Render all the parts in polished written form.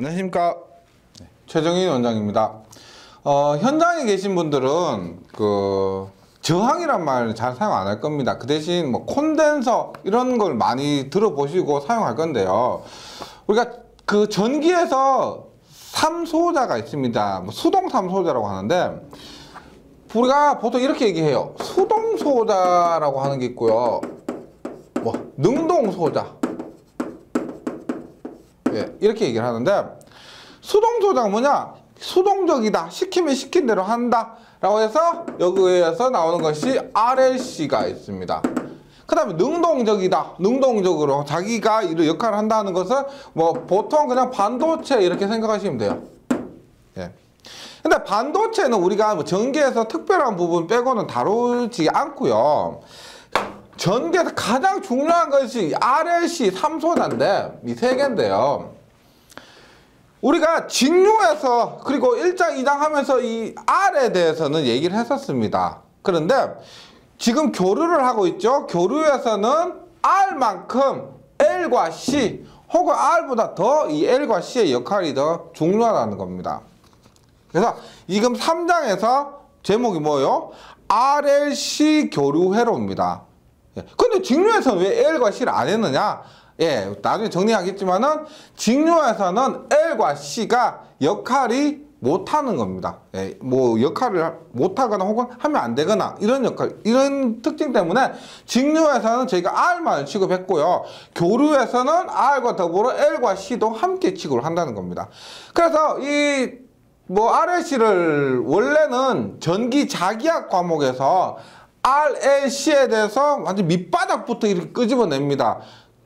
안녕하십니까. 최정인 원장입니다. 현장에 계신 분들은 저항이란 말 잘 사용 안 할 겁니다. 그 대신 뭐 콘덴서 이런 걸 많이 들어보시고 사용할 건데요. 우리가 그 전기에서 3소자가 있습니다. 뭐 수동 3소자라고 하는데 우리가 보통 이렇게 얘기해요. 수동 소자라고 하는 게 있고요. 뭐 능동 소자. 예, 이렇게 얘기를 하는데 수동 소자가 뭐냐? 수동적이다. 시키면 시킨 대로 한다. 라고 해서 여기에서 나오는 것이 RLC가 있습니다. 그 다음에 능동적이다. 능동적으로 자기가 이런 역할을 한다는 것은 뭐 보통 그냥 반도체 이렇게 생각하시면 돼요. 예. 근데 반도체는 우리가 뭐 전기에서 특별한 부분 빼고는 다루지 않고요. 전기에서 가장 중요한 것이 RLC 3소자인데 이 세 개인데요. 우리가 직류에서 그리고 1장 2장 하면서 이 R에 대해서는 얘기를 했었습니다. 그런데 지금 교류를 하고 있죠. 교류에서는 R만큼 L과 C 혹은 R보다 더 이 L과 C의 역할이 더 중요하다는 겁니다. 그래서 지금 3장에서 제목이 뭐예요? RLC 교류 회로입니다. 근데 직류에서는 왜 L과 C를 안 했느냐? 예, 나중에 정리하겠지만은 직류에서는 L과 C가 역할이 못하는 겁니다. 예, 뭐 역할을 못하거나 혹은 하면 안 되거나 이런 역할, 이런 특징 때문에 직류에서는 저희가 R만 취급했고요. 교류에서는 R과 더불어 L과 C도 함께 취급을 한다는 겁니다. 그래서 이 뭐 RLC를 원래는 전기 자기학 과목에서 RLC에 대해서 완전 밑바닥부터 이렇게 끄집어냅니다.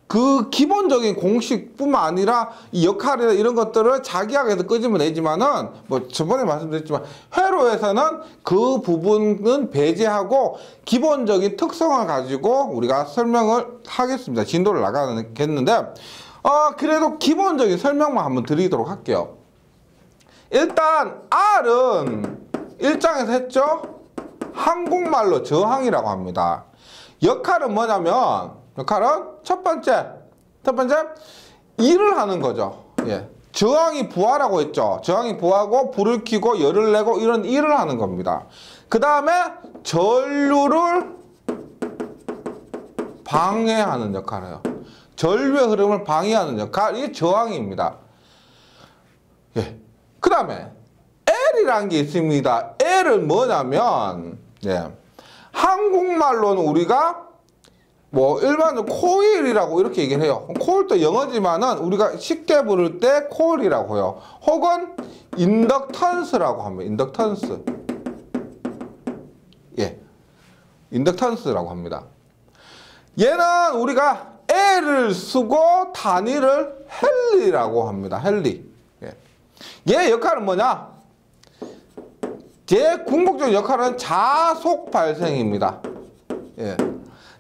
그 기본적인 공식뿐만 아니라 이 역할이나 이런 것들을 자기학에서 끄집어내지만은 뭐 저번에 말씀드렸지만 회로에서는 그 부분은 배제하고 기본적인 특성을 가지고 우리가 설명을 하겠습니다. 진도를 나가겠는데 그래도 기본적인 설명만 한번 드리도록 할게요. 일단 R은 1장에서 했죠? 한국말로 저항이라고 합니다. 역할은 뭐냐면 역할은 첫 번째 일을 하는 거죠. 예. 저항이 부하라고 했죠. 저항이 부하고 불을 켜고 열을 내고 이런 일을 하는 겁니다. 그 다음에 전류를 방해하는 역할이에요. 전류의 흐름을 방해하는 역할이 저항입니다. 예. 그 다음에 L이라는 게 있습니다. L은 뭐냐면 한국말로는 우리가 뭐 일반적으로 코일이라고 이렇게 얘기를 해요. 코일도 영어지만은 우리가 쉽게 부를 때 코일이라고 해요. 혹은 인덕턴스라고 합니다. 인덕턴스. 예. 인덕턴스라고 합니다. 얘는 우리가 L을 쓰고 단위를 헨리라고 합니다. 헨리. 예. 얘 역할은 뭐냐? 제 궁극적인 역할은 자속 발생입니다. 예.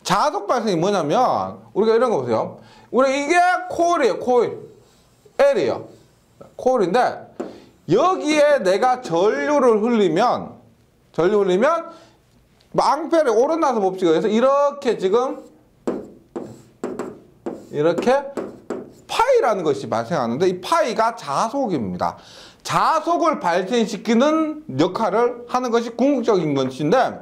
자속 발생이 뭐냐면 우리가 이런 거 보세요. 우리 이게 코일이에요. 코일. L이에요. 코일인데 여기에 내가 전류를 흘리면 뭐 앙페르의 오른나스 법칙에 의해서 이렇게 지금 이렇게 파이라는 것이 발생하는데 이 파이가 자속입니다. 자속을 발생시키는 역할을 하는 것이 궁극적인 것인데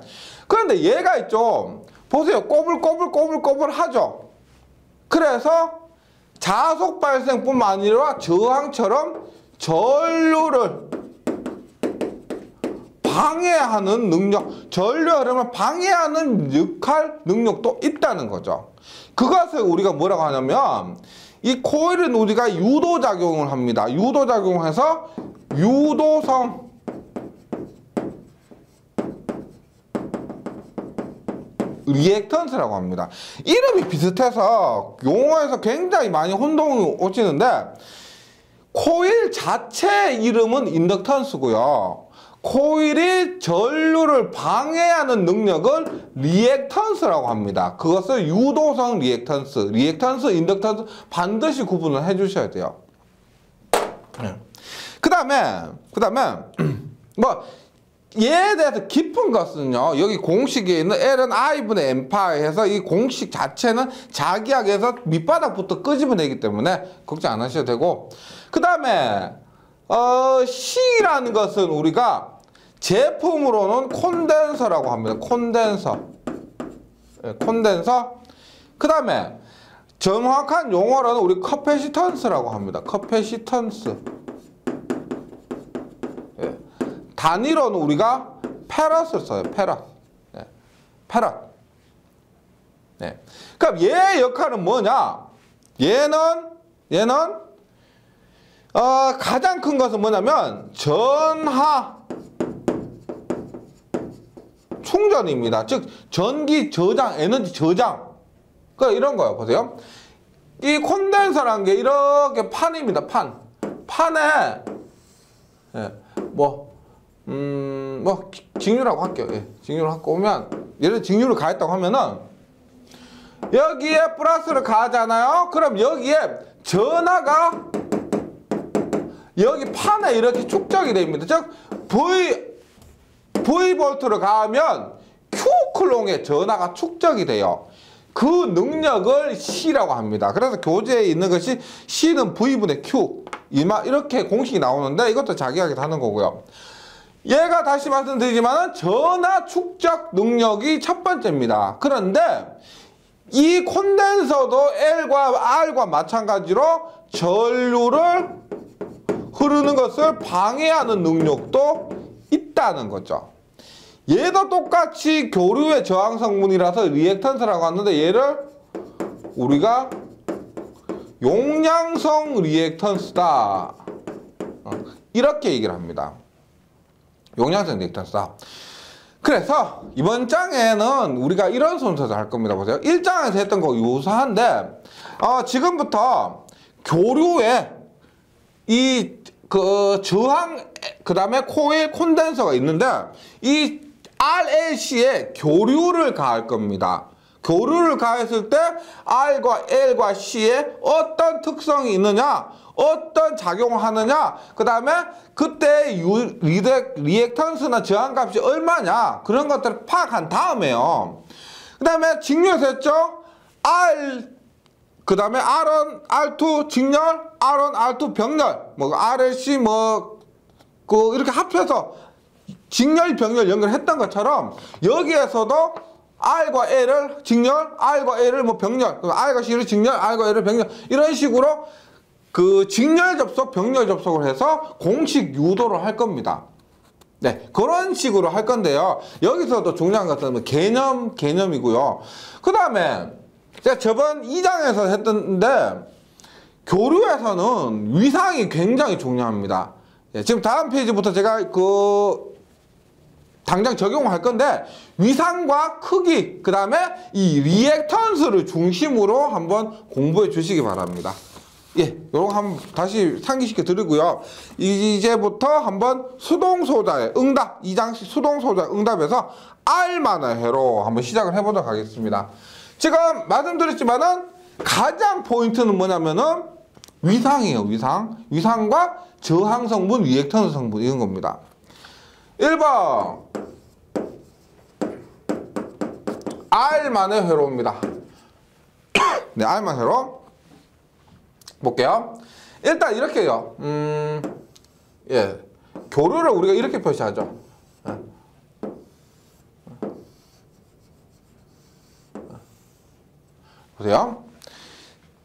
그런데 얘가 있죠. 보세요. 꼬불꼬불 하죠. 그래서 자속 발생뿐만 아니라 저항처럼 전류를 방해하는 능력, 전류 흐름을 방해하는 역할, 능력도 있다는 거죠. 그것을 우리가 뭐라고 하냐면 이 코일은 우리가 유도작용을 합니다. 유도작용을 해서 유도성 리액턴스라고 합니다. 이름이 비슷해서 용어에서 굉장히 많이 혼동이 오시는데 코일 자체 이름은 인덕턴스고요. 코일이 전류를 방해하는 능력을 리액턴스라고 합니다. 그것을 유도성 리액턴스, 인덕턴스 반드시 구분을 해 주셔야 돼요. 그 다음에 뭐 얘에 대해서 깊은 것은요, 여기 공식에 있는 L은 I분의 N파 해서 이 공식 자체는 자기학에서 밑바닥부터 끄집어내기 때문에 걱정 안 하셔도 되고, 그 다음에 C라는 것은 우리가 제품으로는 콘덴서라고 합니다. 콘덴서. 예, 콘덴서. 그 다음에 정확한 용어로는 우리 커패시턴스라고 합니다. 커패시턴스. 예. 단위로는 우리가 페럿을 써요. 페럿. 예. 페럿. 예. 그럼 얘의 역할은 뭐냐? 얘는 가장 큰 것은 뭐냐면 전하 충전입니다. 즉 전기 저장, 에너지 저장. 그러니까 이런 거예요. 보세요. 이 콘덴서라는 게 이렇게 판입니다. 판에 직류라고 할게요. 예, 직류를 갖고 오면, 예를 들어 직류를 가했다고 하면은 여기에 플러스를 가하잖아요. 그럼 여기에 전하가 여기 판에 이렇게 축적이 됩니다. 즉 V볼트를 가하면 Q쿨롱의 전하가 축적이 돼요. 그 능력을 C라고 합니다. 그래서 교재에 있는 것이 C는 V분의 Q 이렇게 공식이 나오는데, 이것도 자기하게 하는 거고요. 얘가 다시 말씀드리지만 전하 축적 능력이 첫 번째입니다. 그런데 이 콘덴서도 L과 R과 마찬가지로 전류를 흐르는 것을 방해하는 능력도 있다는 거죠. 얘도 똑같이 교류의 저항 성분이라서 리액턴스라고 하는데, 얘를 우리가 용량성 리액턴스다, 이렇게 얘기를 합니다. 용량성 리액턴스다. 그래서 이번 장에는 우리가 이런 순서를 할 겁니다. 보세요. 1장에서 했던 거 유사한데, 지금부터 교류에 저항, 그 다음에 코일 콘덴서가 있는데, 이 RLC에 교류를 가할 겁니다. 교류를 가했을 때 R과 L과 C에 어떤 특성이 있느냐, 어떤 작용을 하느냐, 그 다음에 그때 리액턴스나 저항값이 얼마냐, 그런 것들을 파악한 다음에요. 그 다음에 직류에서 했죠. 그 다음에 R1, R2 직렬, R1, R2 병렬, RLC 이렇게 합쳐서 직렬, 병렬 연결했던 것처럼, 여기에서도 R과 L을 직렬, R과 L을 병렬, R과 C를 직렬, R과 L을 병렬, 이런 식으로 그 직렬 접속, 병렬 접속을 해서 공식 유도를 할 겁니다. 네, 그런 식으로 할 건데요. 여기서도 중요한 것은 개념이고요. 그 다음에 제가 저번 2장에서 했던데, 교류에서는 위상이 굉장히 중요합니다. 예, 지금 다음 페이지부터 제가 당장 적용할 건데, 위상과 크기, 그 다음에 이 리액턴스를 중심으로 한번 공부해 주시기 바랍니다. 예, 요거 한번 다시 상기시켜 드리고요. 이제부터 한번 수동소자의 응답, 2장식 수동소자 응답에서 R만의 해로 한번 시작을 해보도록 하겠습니다. 지금 말씀드렸지만은 가장 포인트는 뭐냐면은 위상이에요. 위상과 저항 성분, 리액턴스 성분, 이런 겁니다. 1번 R만의 회로입니다. 네, R만의 회로 볼게요. 일단 이렇게 해요. 예, 교류를 우리가 이렇게 표시하죠. 보세요.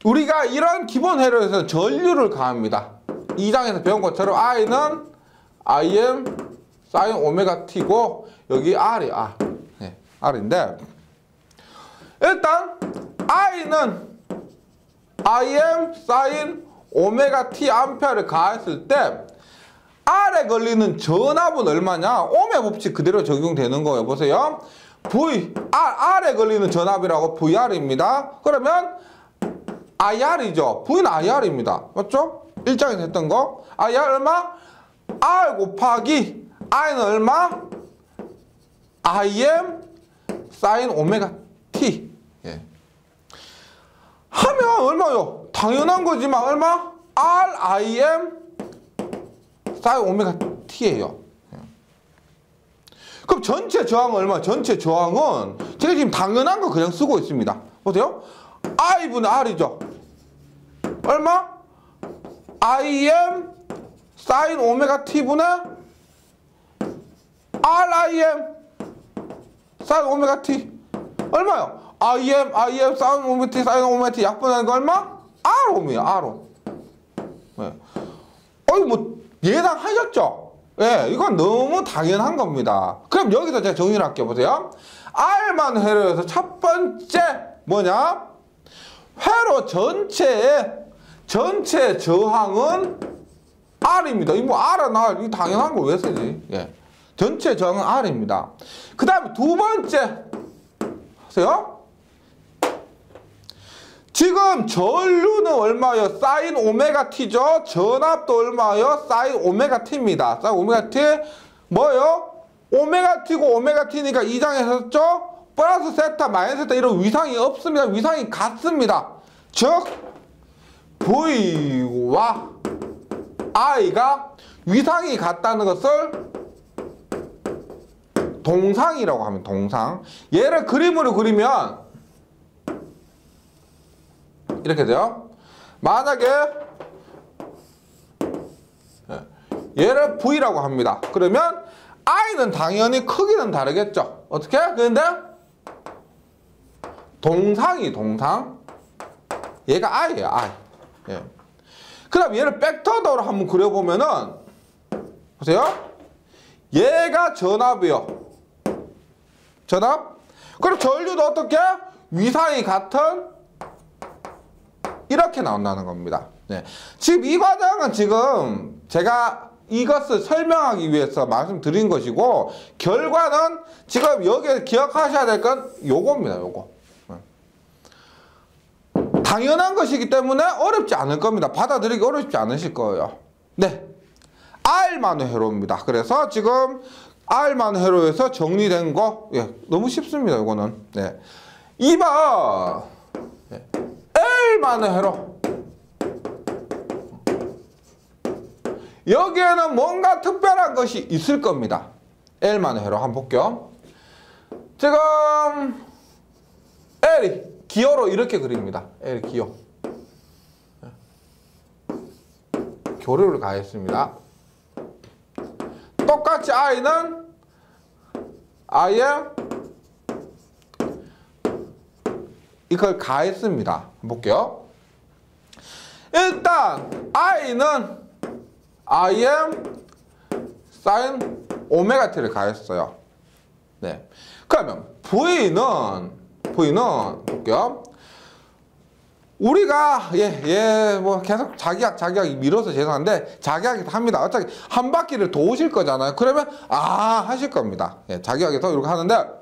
우리가 이런 기본 회로에서 전류를 가합니다. 2장에서 배운 것처럼 I는 Im sin 오메가 T고, 여기 R이 R. 네, R인데, 일단 I는 Im sin 오메가 T 암페어를 가했을 때 R에 걸리는 전압은 얼마냐? ohm의 법칙 그대로 적용되는 거예요. 보세요. R에 걸리는 전압이라고 VR입니다. 그러면 IR이죠. V는 IR입니다. 맞죠? 1장에서 했던 거. IR 얼마? R 곱하기 I는 얼마? Im sin 오메가 T. 예. 하면 얼마요? 당연한 거지만 얼마? RIM sin 오메가 T예요. 그럼 전체 저항은 얼마? 전체 저항은 제가 지금 당연한 거 그냥 쓰고 있습니다. 보세요. I분의 R이죠. 얼마? IM sin 오메가 T분의 RIM sin 오메가 T. 얼마요? IM sin 오메가 T sin 오메가 T 약분하는 거 얼마? R옴이에요. R옴. 네. 뭐 예상하셨죠? 예, 이건 너무 당연한 겁니다. 그럼 여기서 제가 정리를 할게요. 보세요. R만 회로에서 첫 번째 뭐냐? 회로 전체 저항은 R입니다. 이 뭐 R은 R, 이 당연한 거 왜 쓰지? 예. 전체 저항은 R입니다. 그 다음에 두 번째 보세요. 지금 전류는 얼마예요? 사인 오메가 T죠? 전압도 얼마예요? 사인 오메가 T입니다. 사인 오메가 T 뭐예요? 오메가 T고 오메가 T니까 2장에 썼죠? 플러스 세타 마이너스 세타 이런 위상이 없습니다. 위상이 같습니다. 즉 V와 I가 위상이 같다는 것을 동상이라고 하면 동상. 얘를 그림으로 그리면 이렇게 돼요. 만약에 얘를 V라고 합니다. 그러면 I는 당연히 크기는 다르겠죠. 어떻게? 그런데 동상이 동상. 얘가 I예요. I. 예. 그 다음 얘를 벡터도로 한번 그려보면은 보세요. 얘가 전압이요. 전압. 그럼 전류도 어떻게? 위상이 같은 이렇게 나온다는 겁니다. 네. 지금 이 과정은 지금 제가 이것을 설명하기 위해서 말씀드린 것이고 결과는 지금 여기에 기억하셔야 될 건 요겁니다. 요거. 당연한 것이기 때문에 어렵지 않을 겁니다. 받아들이기 어렵지 않으실 거예요. 네. R만 회로입니다. 그래서 지금 R만 회로에서 정리된 거 너무 쉽습니다. 이거는. 네. 2번 네. L만 회로. 여기에는 뭔가 특별한 것이 있을 겁니다. L만 회로 한번 볼게요. 지금 L이 기호로 이렇게 그립니다. L 기호. 교류를 가했습니다. 똑같이 I는 IM 이걸 가했습니다. 볼게요. 일단 I는 IM sin 오메가 T를 가했어요. 네. 그러면 V는 볼게요. 우리가 뭐 계속 자기학 밀어서 죄송한데 자기학에서 합니다. 어차피 한 바퀴를 도우실 거잖아요. 그러면 하실 겁니다. 자기학에서 이렇게 하는데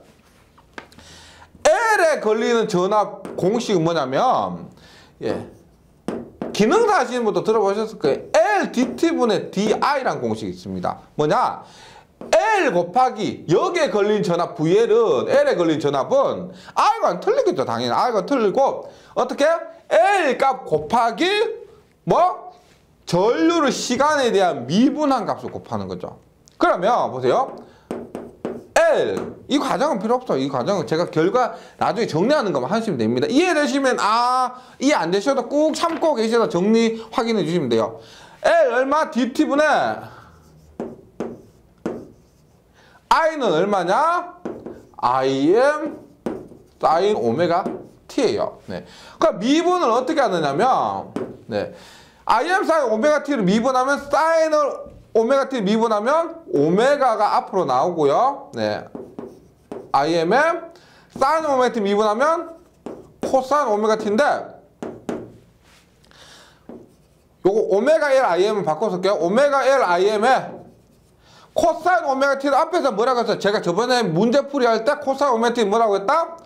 L에 걸리는 전압 공식은 뭐냐면 기능사 하시는 분도 들어보셨을 거예요. L dt분의 di라는 공식이 있습니다. 뭐냐? L 곱하기 여기에 걸린 전압 VL은 L에 걸린 전압은 R과는 틀리겠죠. 당연히 R과 틀리고 어떻게? L 값 곱하기 뭐? 전류의 시간에 대한 미분한 값을 곱하는 거죠. 그러면 보세요. L 이 과정은 필요 없어요. 이 과정은 제가 결과 나중에 정리하는 것만 하시면 됩니다. 이해되시면 이해 안 되셔도 꾹 참고 계셔서 정리 확인해 주시면 돼요. L 얼마? dt분의 I는 얼마냐? IM sin 오메가 T예요. 네. 그러니까 미분을 어떻게 하느냐면 IM sin 오메가 T를 미분하면 sin을 오메가 T를 미분하면 오메가가 앞으로 나오고요. IMM sin 오메가 T 미분하면 코사인 오메가 T인데 요거 오메가 L IM을 바꿔서 할게요. 오메가 L IM에 코사인 오메가 T를 앞에서 뭐라고 했어요? 제가 저번에 문제풀이 할 때 코사인 오메가 T 뭐라고 했다?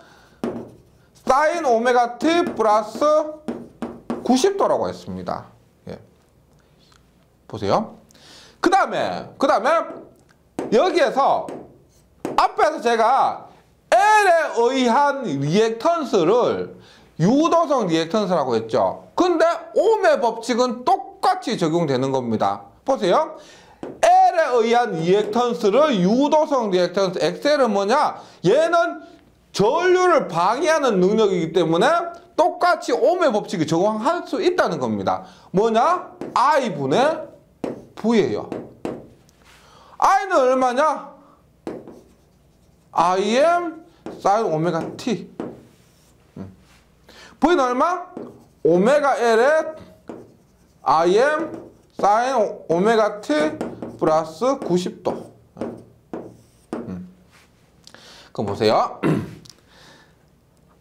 사인 오메가 T 플러스 90도라고 했습니다. 보세요. 그 다음에 여기에서 앞에서 제가 L에 의한 리액턴스를 유도성 리액턴스라고 했죠. 근데 옴의 법칙은 똑같이 적용되는 겁니다. 보세요. L에 L에 의한 리액턴스를 유도성 리액턴스 XL은 뭐냐? 얘는 전류를 방해하는 능력이기 때문에 똑같이 ohm의 법칙을 적용할 수 있다는 겁니다. 뭐냐? I분의 V예요. I는 얼마냐? Im sin 오메가 t. V는 얼마? 오메가 L에 Im sin 오메가 t 플러스 90도. 그럼 보세요.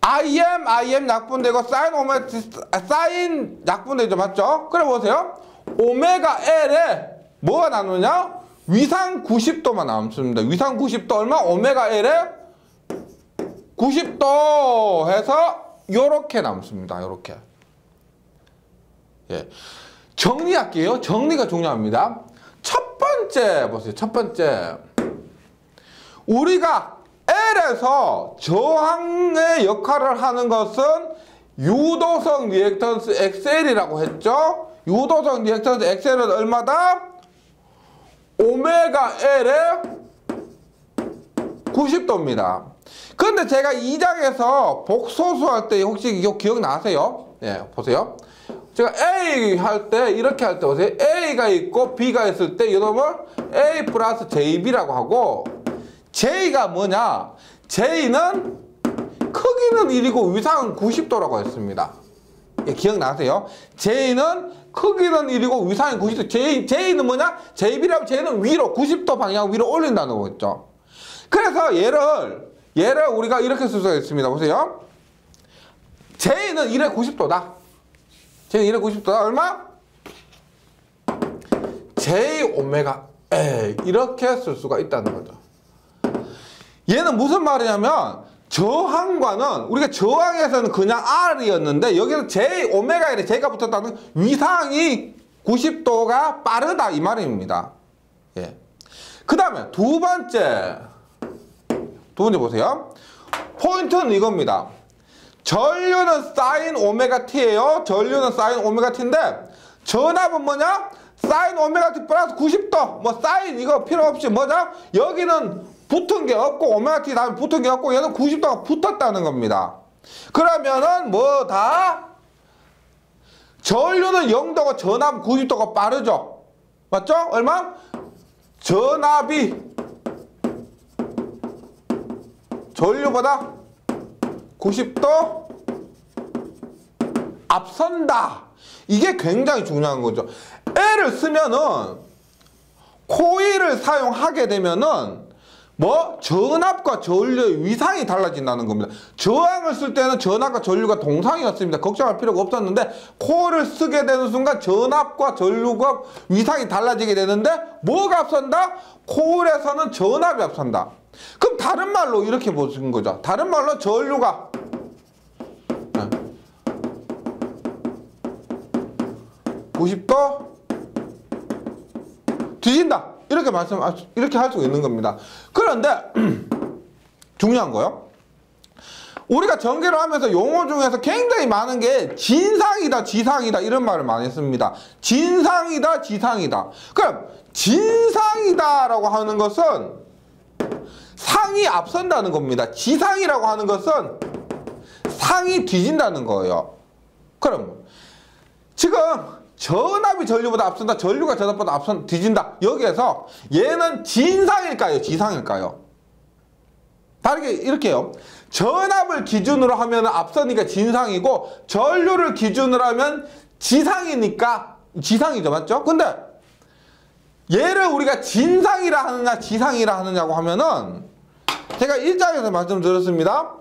im 약분되고 sin 오메가 t sin 약분되죠, 맞죠? 그래 보세요. 오메가 L에 뭐가 나누냐? 위상 90도만 남습니다. 위상 90도 얼마? 오메가 L에 90도 해서 요렇게 남습니다. 요렇게. 예. 정리할게요. 정리가 중요합니다. 첫 번째 보세요. 첫 번째. 우리가 L에서 저항의 역할을 하는 것은 유도성 리액턴스 XL이라고 했죠. 유도성 리액턴스 XL은 얼마다? 오메가 L에 90도입니다. 근데 제가 2장에서 복소수할 때 혹시 이거 기억나세요? 예, 보세요. 제가 A 할 때 이렇게 할 때 보세요. A가 있고 B가 있을 때 이놈을 A 플러스 JB라고 하고, J가 뭐냐? J는 크기는 1이고 위상은 90도라고 했습니다. 예, 기억나세요? J는 크기는 1이고 위상이 90도. J는 뭐냐? JB라면 J는 위로 90도 방향 위로 올린다는 거겠죠. 그래서 얘를 우리가 이렇게 쓸 수가 있습니다. 보세요. J는 1에 90도다. J는 1에 90도다. 얼마? J 오메가 L 이렇게 쓸 수가 있다는 거죠. 얘는 무슨 말이냐면 저항과는 우리가 저항에서는 그냥 R이었는데 여기서 J 오메가 L에 J가 붙었다는 위상이 90도가 빠르다 이 말입니다. 예. 그 다음에 두 번째 보세요. 포인트는 이겁니다. 전류는 sin 오메가 t예요. 전류는 sin 오메가 t인데 전압은 뭐냐? sin 오메가 t 플러스 90도. 뭐 sin 이거 필요 없이 뭐죠? 여기는 붙은 게 없고 오메가 t 다음에 붙은 게 없고 얘는 90도가 붙었다는 겁니다. 그러면은 뭐다? 전류는 0도고 전압은 90도가 빠르죠. 맞죠? 얼마? 전압이 전류보다 90도 앞선다. 이게 굉장히 중요한 거죠. L을 쓰면은 코일을 사용하게 되면은 뭐 전압과 전류의 위상이 달라진다는 겁니다. 저항을 쓸 때는 전압과 전류가 동상이었습니다. 걱정할 필요가 없었는데 코일을 쓰게 되는 순간 전압과 전류가 위상이 달라지게 되는데 뭐가 앞선다? 코일에서는 전압이 앞선다. 그럼 다른 말로 이렇게 보시는 거죠. 다른 말로 전류가 90도 뒤진다. 이렇게 할 수 있는 겁니다. 그런데 중요한 거요. 우리가 전개를 하면서 용어 중에서 굉장히 많은 게 진상이다, 지상이다 이런 말을 많이 씁니다. 진상이다, 지상이다. 그럼 진상이다라고 하는 것은 상이 앞선다는 겁니다. 지상이라고 하는 것은 상이 뒤진다는 거예요. 그럼 지금 전압이 전류보다 앞선다, 전류가 전압보다 뒤진다. 여기에서 얘는 진상일까요? 지상일까요? 다르게 이렇게요. 전압을 기준으로 하면 앞서니까 진상이고 전류를 기준으로 하면 지상이니까 지상이죠. 맞죠? 근데 얘를 우리가 진상이라 하느냐 지상이라 하느냐고 하면은 제가 1장에서 말씀드렸습니다.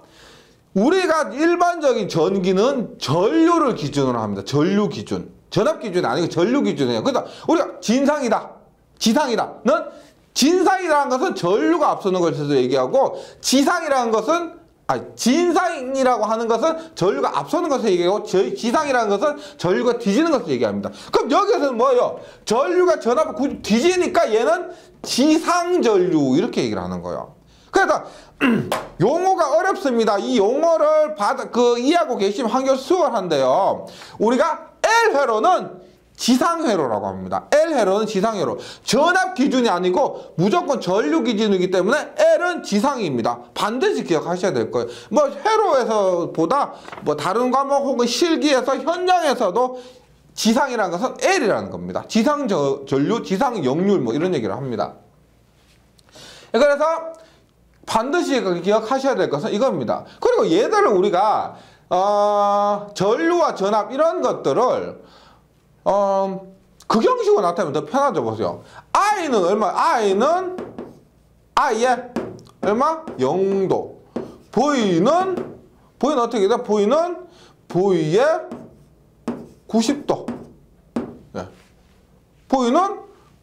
우리가 일반적인 전기는 전류를 기준으로 합니다. 전류 기준. 전압 기준이 아니고 전류 기준이에요. 그래서 우리가 진상이다, 지상이다는 진상이라는 것은 전류가 앞서는 것을 얘기하고 지상이라는 것은 진상이라고 하는 것은 전류가 앞서는 것을 얘기하고 지상이라는 것은 전류가 뒤지는 것을 얘기합니다. 그럼 여기서는 뭐예요? 전류가 전압을 뒤지니까 얘는 지상전류 이렇게 얘기를 하는 거예요. 그래서 용어가 어렵습니다. 이 용어를 이해하고 계시면 한결 수월한데요. 우리가 L회로는 지상회로라고 합니다. L회로는 지상회로. 전압 기준이 아니고 무조건 전류 기준이기 때문에 L은 지상입니다. 반드시 기억하셔야 될 거예요. 뭐 회로에서보다 뭐 다른 과목 혹은 실기에서 현장에서도 지상이라는 것은 L이라는 겁니다. 지상 전류, 지상 역률 뭐 이런 얘기를 합니다. 그래서 반드시 기억하셔야 될 것은 이겁니다. 그리고 얘들을 우리가 전류와 전압 이런 것들을 극형식으로 나타내면 더 편하죠. 보세요. I는 얼마? I의 얼마? 0도. V는 어떻게 돼? V는 V의 90도. 예. V는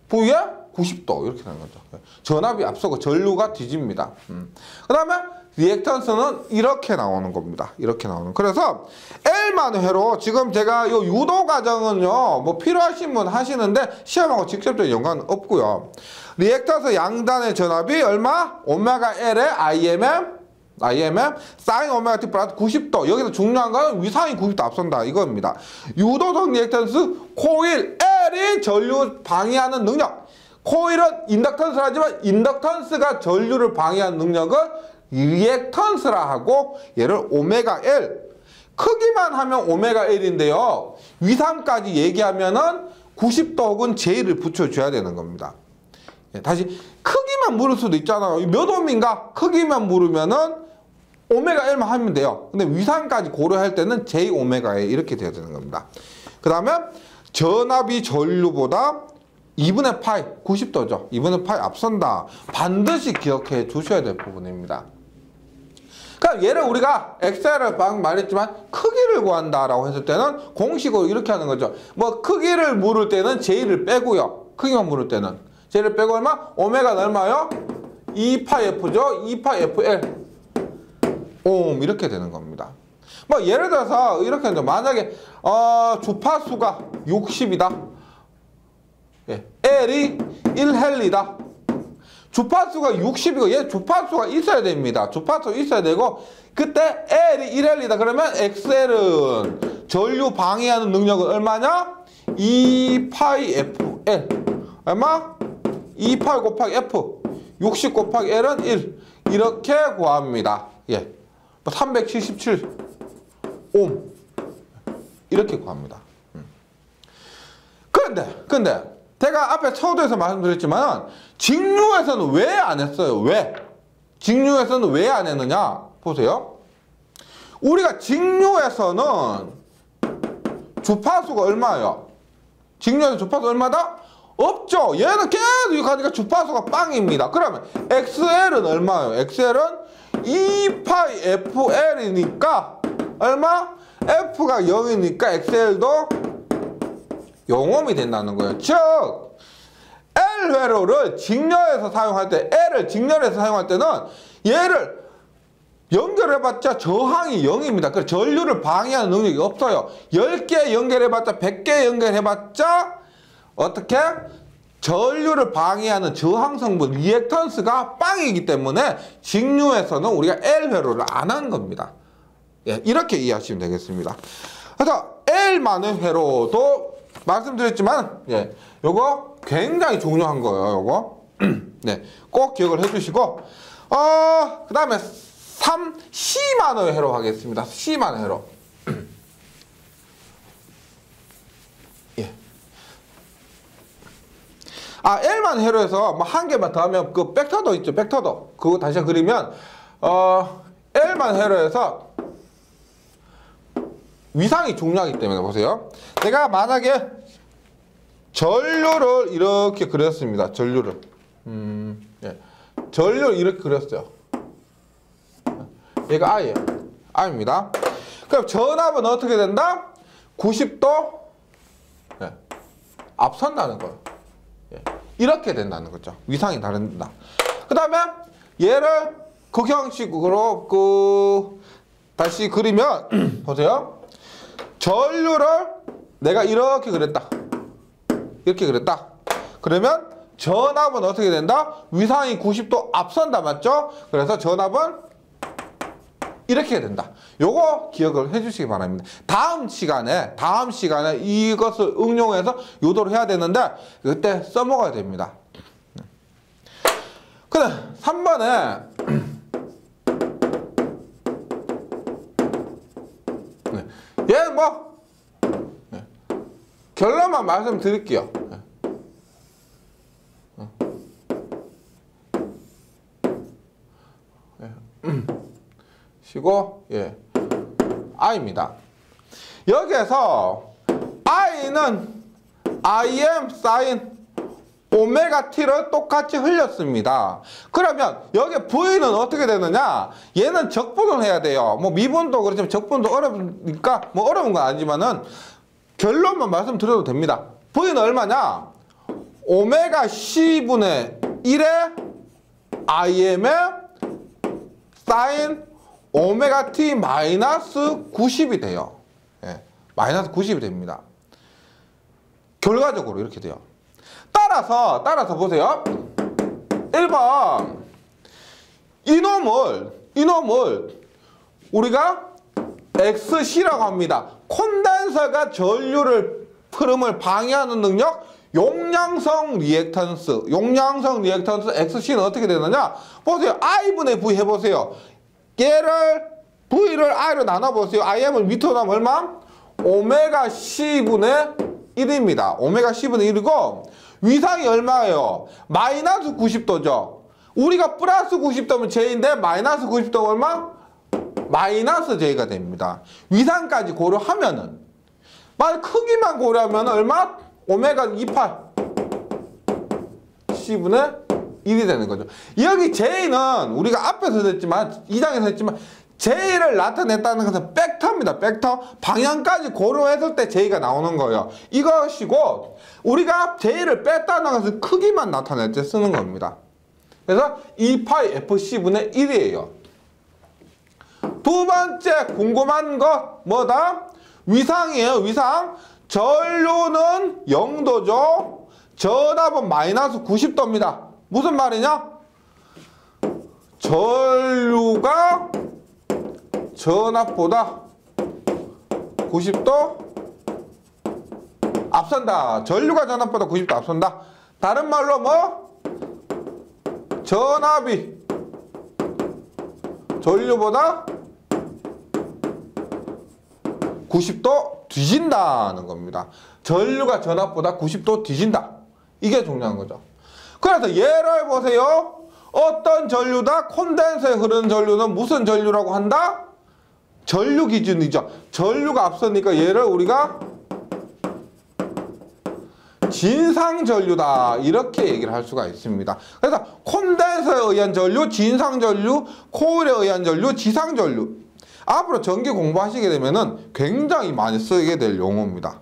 V의 90도. 이렇게 되는 거죠. 전압이 앞서고 전류가 뒤집니다. 그 다음에 리액턴스는 이렇게 나오는 겁니다. 이렇게 나오는. 그래서 L만 회로 지금 제가 요 유도 과정은요, 뭐 필요하신 분 하시는데 시험하고 직접적인 연관은 없고요. 리액턴스 양단의 전압이 얼마? 오메가 L의 IMM 사인 오메가 T 플러스 90도. 여기서 중요한 건 위상이 90도 앞선다 이겁니다. 유도성 리액턴스 코일 L이 전류 방해하는 능력. 코일은 인덕턴스를 하지만 인덕턴스가 전류를 방해하는 능력은 리액턴스라 하고 얘를 오메가 L. 크기만 하면 오메가 L인데요. 위상까지 얘기하면은 90도 혹은 J를 붙여줘야 되는 겁니다. 다시 크기만 물을 수도 있잖아요. 몇 옴인가? 크기만 물으면은 오메가 L만 하면 돼요. 근데 위상까지 고려할 때는 J 오메가 L 이렇게 돼야 되는 겁니다. 그 다음에 전압이 전류보다 2분의 파이 90도죠. 2분의 파이 앞선다. 반드시 기억해 주셔야 될 부분입니다. 그러니까 얘를 우리가 엑셀을 방금 말했지만 크기를 구한다라고 했을 때는 공식으로 이렇게 하는 거죠. 뭐 크기를 물을 때는 J를 빼고요. 크기만 물을 때는 J를 빼고 얼마? 오메가는 얼마요? 2파이 F죠. 2파이 FL 옴 이렇게 되는 겁니다. 뭐 예를 들어서 이렇게 하죠. 만약에 주파수가 60이다. 예, L이 1헬리다. 주파수가 60이고 얘 주파수가 있어야 됩니다. 주파수 있어야 되고 그때 L이 1헬리다. 그러면 XL은 전류 방해하는 능력은 얼마냐? 2파이 FL 얼마? 2파이 곱하기 F 60 곱하기 L은 1 이렇게 구합니다. 예, 377 옴 이렇게 구합니다. 근데 제가 앞에 서두에서 말씀드렸지만 직류에서는 왜 안 했어요? 왜? 직류에서는 왜 안 했느냐? 보세요. 우리가 직류에서는 주파수가 얼마예요? 직류에서 주파수 얼마다? 없죠. 얘는 계속 가니까 주파수가 빵입니다. 그러면 XL은 얼마예요? XL은 2파이 FL이니까 얼마? F가 0이니까 XL도 0옴이 된다는 거예요. 즉 L회로를 직렬해서 사용할 때 L을 직렬해서 사용할 때는 얘를 연결해봤자 저항이 0입니다. 그래서 전류를 방해하는 능력이 없어요. 10개 연결해봤자 100개 연결해봤자 어떻게? 전류를 방해하는 저항 성분 리액턴스가 빵이기 때문에 직류에서는 우리가 L회로를 안 한 겁니다. 예, 이렇게 이해하시면 되겠습니다. 그래서 L만의 회로도 말씀드렸지만, 예, 요거 굉장히 중요한 거예요, 요거. 네, 꼭 기억을 해주시고, 그 다음에 3C만의 회로 하겠습니다. C만의 회로. 예. L만 회로에서 뭐 한 개만 더 하면 그 벡터도 있죠, 벡터도. 그거 다시 그리면, L만 회로에서 위상이 중요하기 때문에 보세요. 내가 만약에 전류를 이렇게 그렸습니다. 전류를. 예. 전류를 이렇게 그렸어요. 얘가 I예요. I입니다. 그럼 전압은 어떻게 된다? 90도 예. 앞선다는 거예요. 예. 이렇게 된다는 거죠. 위상이 다른다. 그 다음에 얘를 극형식으로 다시 그리면 보세요. 전류를 내가 이렇게 그렸다. 이렇게 그렸다. 그러면 전압은 어떻게 된다? 위상이 90도 앞선다. 맞죠? 그래서 전압은 이렇게 된다. 요거 기억을 해주시기 바랍니다. 다음 시간에 이것을 응용해서 요도를 해야 되는데 그때 써먹어야 됩니다. 그래 3번에 얘 뭐 결론만 말씀드릴게요. 시고 I입니다. 여기에서 I는 Im sin 오메가 t를 똑같이 흘렸습니다. 그러면 여기 V는 어떻게 되느냐? 얘는 적분을 해야 돼요. 뭐 미분도 그렇지만 적분도 어려우니까 뭐 어려운 건 아니지만은 결론만 말씀드려도 됩니다. V는 얼마냐? 오메가 C분의 1의 Im의 sin 오메가 t 마이너스 90이 돼요. 마이너스 90이 됩니다. 결과적으로 이렇게 돼요. 따라서 보세요. 1번 이놈을 우리가 XC라고 합니다. 콘덴서가 전류를 흐름을 방해하는 능력 용량성 리액턴스 XC는 어떻게 되느냐? 보세요. I분의 V 해보세요. 얘를 V를 I로 나눠보세요. IM을 밑으로 나면 얼마? 오메가 C분의 1입니다. 오메가 C분의 1이고 위상이 얼마예요? 마이너스 90도죠. 우리가 플러스 90도면 J인데 마이너스 90도면 얼마? 마이너스 J가 됩니다. 위상까지 고려하면은 만약 크기만 고려하면 얼마? 오메가 28 C분의 1이 되는 거죠. 여기 J는 우리가 앞에서 했지만 2장에서 했지만 J를 나타냈다는 것은 벡터입니다. 벡터. 방향까지 고려했을 때 J가 나오는 거예요. 이것이고 우리가 J를 뺐다는 것은 크기만 나타낼 때 쓰는 겁니다. 그래서 2파이 FC분의 1이에요. 두 번째 궁금한 거 뭐다? 위상이에요. 위상. 전류는 0도죠. 전압은 마이너스 90도입니다. 무슨 말이냐? 전류가 전압보다 90도 앞선다. 전류가 전압보다 90도 앞선다. 다른 말로 뭐? 전압이 전류보다 90도 뒤진다는 겁니다. 전류가 전압보다 90도 뒤진다. 이게 중요한 거죠. 그래서 예를 보세요. 어떤 전류다? 콘덴서에 흐르는 전류는 무슨 전류라고 한다? 전류 기준이죠. 전류가 앞서니까 얘를 우리가 진상전류다 이렇게 얘기를 할 수가 있습니다. 그래서 콘덴서에 의한 전류, 진상전류, 코일에 의한 전류, 지상전류. 앞으로 전기 공부하시게 되면은 굉장히 많이 쓰게 될 용어입니다.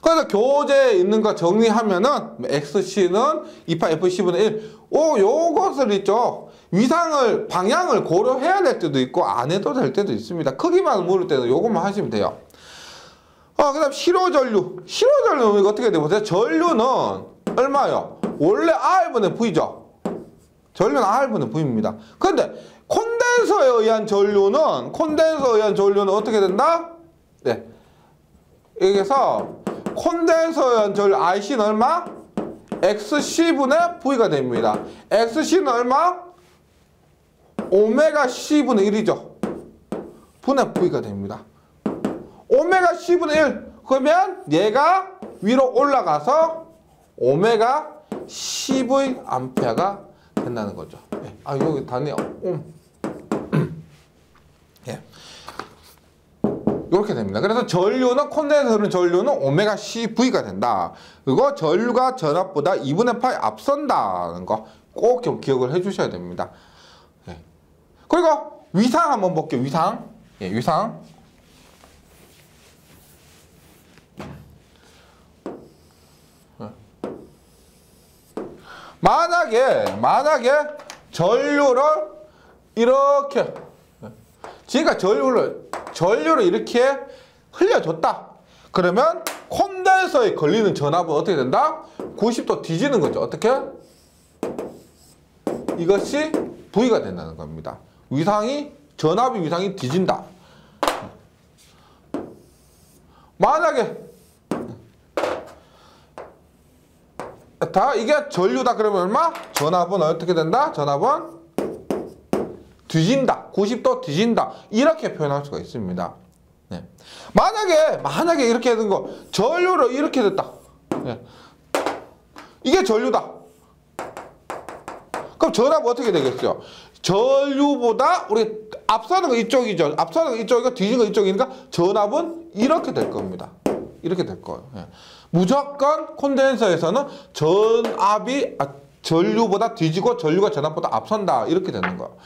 그래서 교재에 있는 거 정리하면은 XC는 2파 FC분의 1. 요것을 있죠. 위상을, 방향을 고려해야 될 때도 있고 안 해도 될 때도 있습니다. 크기만 물을 때는 요것만 하시면 돼요. 그 다음 실효전류. 실효전류는 이거 어떻게 돼 보세요? 전류는 얼마요? 원래 R분의 V죠. 전류는 R분의 V입니다. 근데 콘덴서에 의한 전류는 어떻게 된다? 네. 여기서 콘덴서에 의한 전류 IC는 얼마? XC분의 V가 됩니다. XC는 얼마? 오메가 C분의 1이죠. 분의 V가 됩니다. 오메가 C분의 1. 그러면 얘가 위로 올라가서 오메가 CV 암페어가 된다는 거죠. 예. 여기 단위 예. 이렇게 됩니다. 그래서 전류는 콘덴서에 흐르는 전류는 오메가 CV가 된다. 그리고 전류가 전압보다 2분의 파이 앞선다는 거 꼭 좀 기억을 해주셔야 됩니다. 예. 그리고 위상 한번 볼게요. 위상. 예, 위상. 만약에 전류를 이렇게 그러니까 전류를 이렇게 흘려줬다. 그러면 콘덴서에 걸리는 전압은 어떻게 된다? 90도 뒤지는 거죠. 어떻게? 이것이 V가 된다는 겁니다. 위상이 전압이 위상이 뒤진다. 만약에 이게 전류다 그러면 얼마? 전압은 어떻게 된다? 전압은 뒤진다. 90도 뒤진다. 이렇게 표현할 수가 있습니다. 네. 만약에 이렇게 된 거, 전류로 이렇게 됐다. 네. 이게 전류다. 그럼 전압은 어떻게 되겠어요? 전류보다 우리 앞서는 거 이쪽이죠. 앞서는 거 이쪽이고 뒤진 거 이쪽이니까 전압은 이렇게 될 겁니다. 이렇게 될 거예요. 예. 무조건 콘덴서에서는 전압이 전류보다 뒤지고 전류가 전압보다 앞선다. 이렇게 되는 거예요.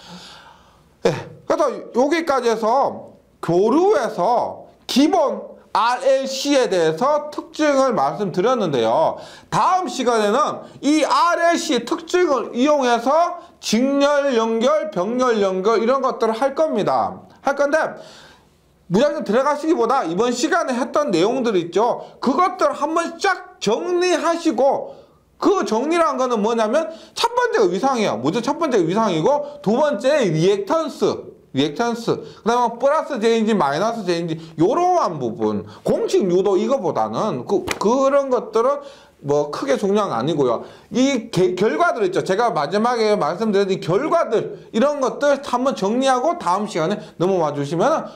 예. 그래서 여기까지 해서 교류에서 기본 RLC에 대해서 특징을 말씀드렸는데요. 다음 시간에는 이 RLC의 특징을 이용해서 직렬 연결, 병렬 연결 이런 것들을 할 겁니다. 할 건데 무작정 들어가시기보다 이번 시간에 했던 내용들 있죠. 그것들 한번 쫙 정리하시고 그 정리라는 거는 뭐냐면 첫 번째가 위상이에요. 먼저 첫 번째가 위상이고 두 번째 리액턴스, 그 다음에 플러스 J인지 마이너스 J인지 요러한 부분 공식 유도 이거보다는 그런 것들은 뭐 크게 중요한 거 아니고요. 이 결과들 있죠. 제가 마지막에 말씀드린 이 결과들 이런 것들 한번 정리하고 다음 시간에 넘어와 주시면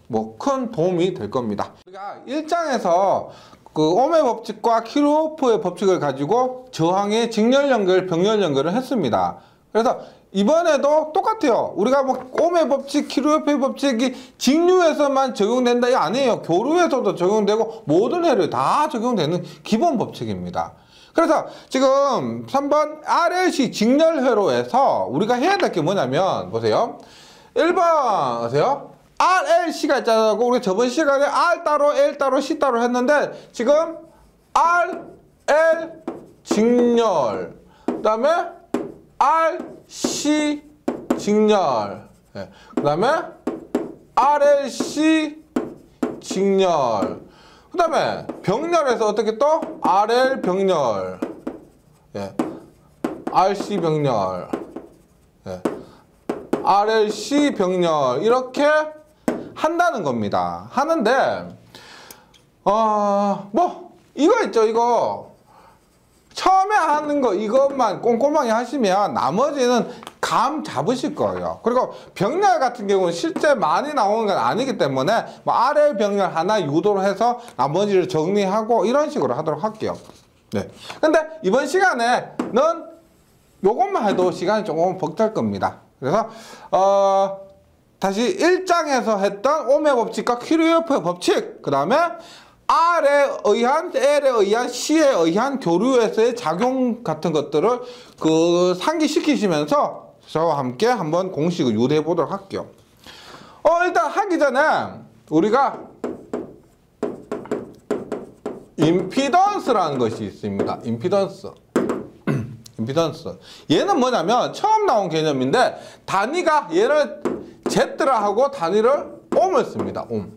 뭐 큰 도움이 될 겁니다. 우리가 1장에서 그 옴의 법칙과 키르호프의 법칙을 가지고 저항의 직렬 연결, 병렬 연결을 했습니다. 그래서 이번에도 똑같아요. 우리가 뭐 옴의 법칙, 키르호프의 법칙이 직류에서만 적용된다 이 아니에요. 교류에서도 적용되고 모든 회로에 다 적용되는 기본 법칙입니다. 그래서 지금 3번 RLC 직렬 회로에서 우리가 해야 될 게 뭐냐면 보세요. 1번 보세요. RLC가 있잖아요. 우리 저번 시간에 R 따로 L 따로 C 따로 했는데 지금 RL 직렬 그 다음에 RC 직렬 그 다음에 RLC 직렬 그 다음에 병렬에서 어떻게 또 RL 병렬 RC 병렬 RLC 병렬 이렇게 한다는 겁니다. 하는데 뭐 이거 있죠. 이거 처음에 하는 거 이것만 꼼꼼하게 하시면 나머지는 감 잡으실 거예요. 그리고 병렬 같은 경우는 실제 많이 나오는 건 아니기 때문에 뭐 RL 병렬 하나 유도로 해서 나머지를 정리하고 이런 식으로 하도록 할게요. 네. 근데 이번 시간에는 요것만 해도 시간이 조금 벅찰 겁니다. 그래서 다시 1장에서 했던 옴의 법칙과 키르호프의 법칙, 그 다음에 R에 의한, L에 의한, C에 의한 교류에서의 작용 같은 것들을 상기시키시면서 저와 함께 한번 공식을 유도해 보도록 할게요. 일단 하기 전에 우리가 임피던스라는 것이 있습니다. 임피던스. 얘는 뭐냐면 처음 나온 개념인데 단위가 얘를 Z라 하고 단위를 옴을 씁니다. 옴.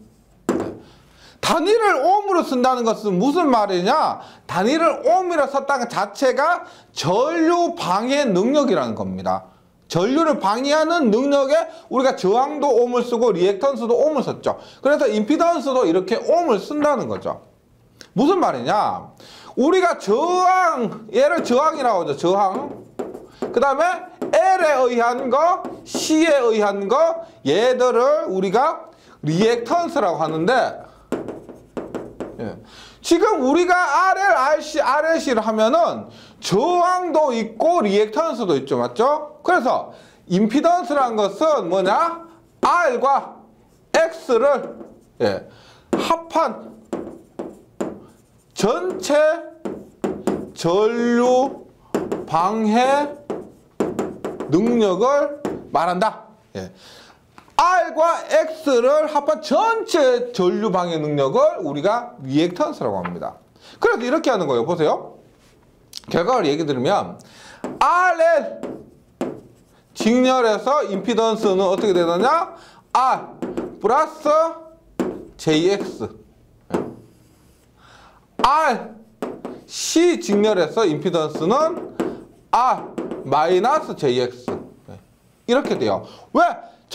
단위를 옴으로 쓴다는 것은 무슨 말이냐? 단위를 옴이라 썼다는 자체가 전류 방해 능력이라는 겁니다. 전류를 방해하는 능력에 우리가 저항도 옴을 쓰고 리액턴스도 옴을 썼죠. 그래서 임피던스도 이렇게 옴을 쓴다는 거죠. 무슨 말이냐? 우리가 얘를 저항이라고 하죠. 저항. 그 다음에 L에 의한 거, C에 의한 거, 얘들을 우리가 리액턴스라고 하는데, 지금 우리가 RLC를 하면은 저항도 있고 리액턴스도 있죠. 맞죠? 그래서 임피던스라는 것은 뭐냐? R과 X를 합한 전체 전류 방해 능력을 말한다. R과 X를 합한 전체 전류 방해 능력을 우리가 리액턴스라고 합니다. 그래서 이렇게 하는 거예요. 보세요. 결과를 얘기 드리면 RL 직렬에서 임피던스는 어떻게 되느냐? R 플러스 JX. R C 직렬에서 임피던스는 R 마이너스 JX. 이렇게 돼요. 왜?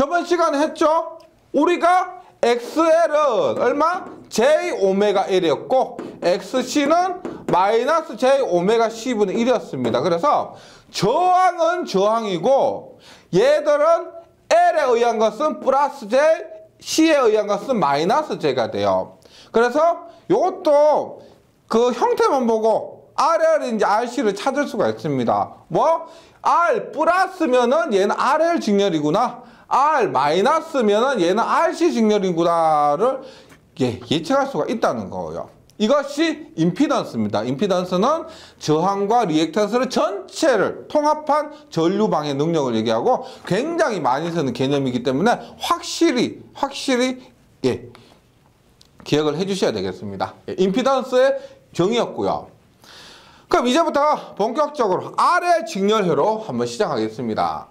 저번 시간에 했죠? 우리가 XL은 얼마? JωL이었고 XC는 마이너스 JωC분의 1이었습니다. 그래서 저항은 저항이고 얘들은 L에 의한 것은 플러스 J, C에 의한 것은 마이너스 J가 돼요. 그래서 이것도 그 형태만 보고 RL인지 RC를 찾을 수가 있습니다. 뭐? R 플러스면은 얘는 RL 직렬이구나. R 마이너스면은 얘는 RC 직렬이구나를 예측할 수가 있다는 거예요. 이것이 임피던스입니다. 임피던스는 저항과 리액턴스를 전체를 통합한 전류방해 능력을 얘기하고 굉장히 많이 쓰는 개념이기 때문에 확실히 기억을 해주셔야 되겠습니다. 임피던스의 정의였고요. 그럼 이제부터 본격적으로 RL 직렬회로 한번 시작하겠습니다.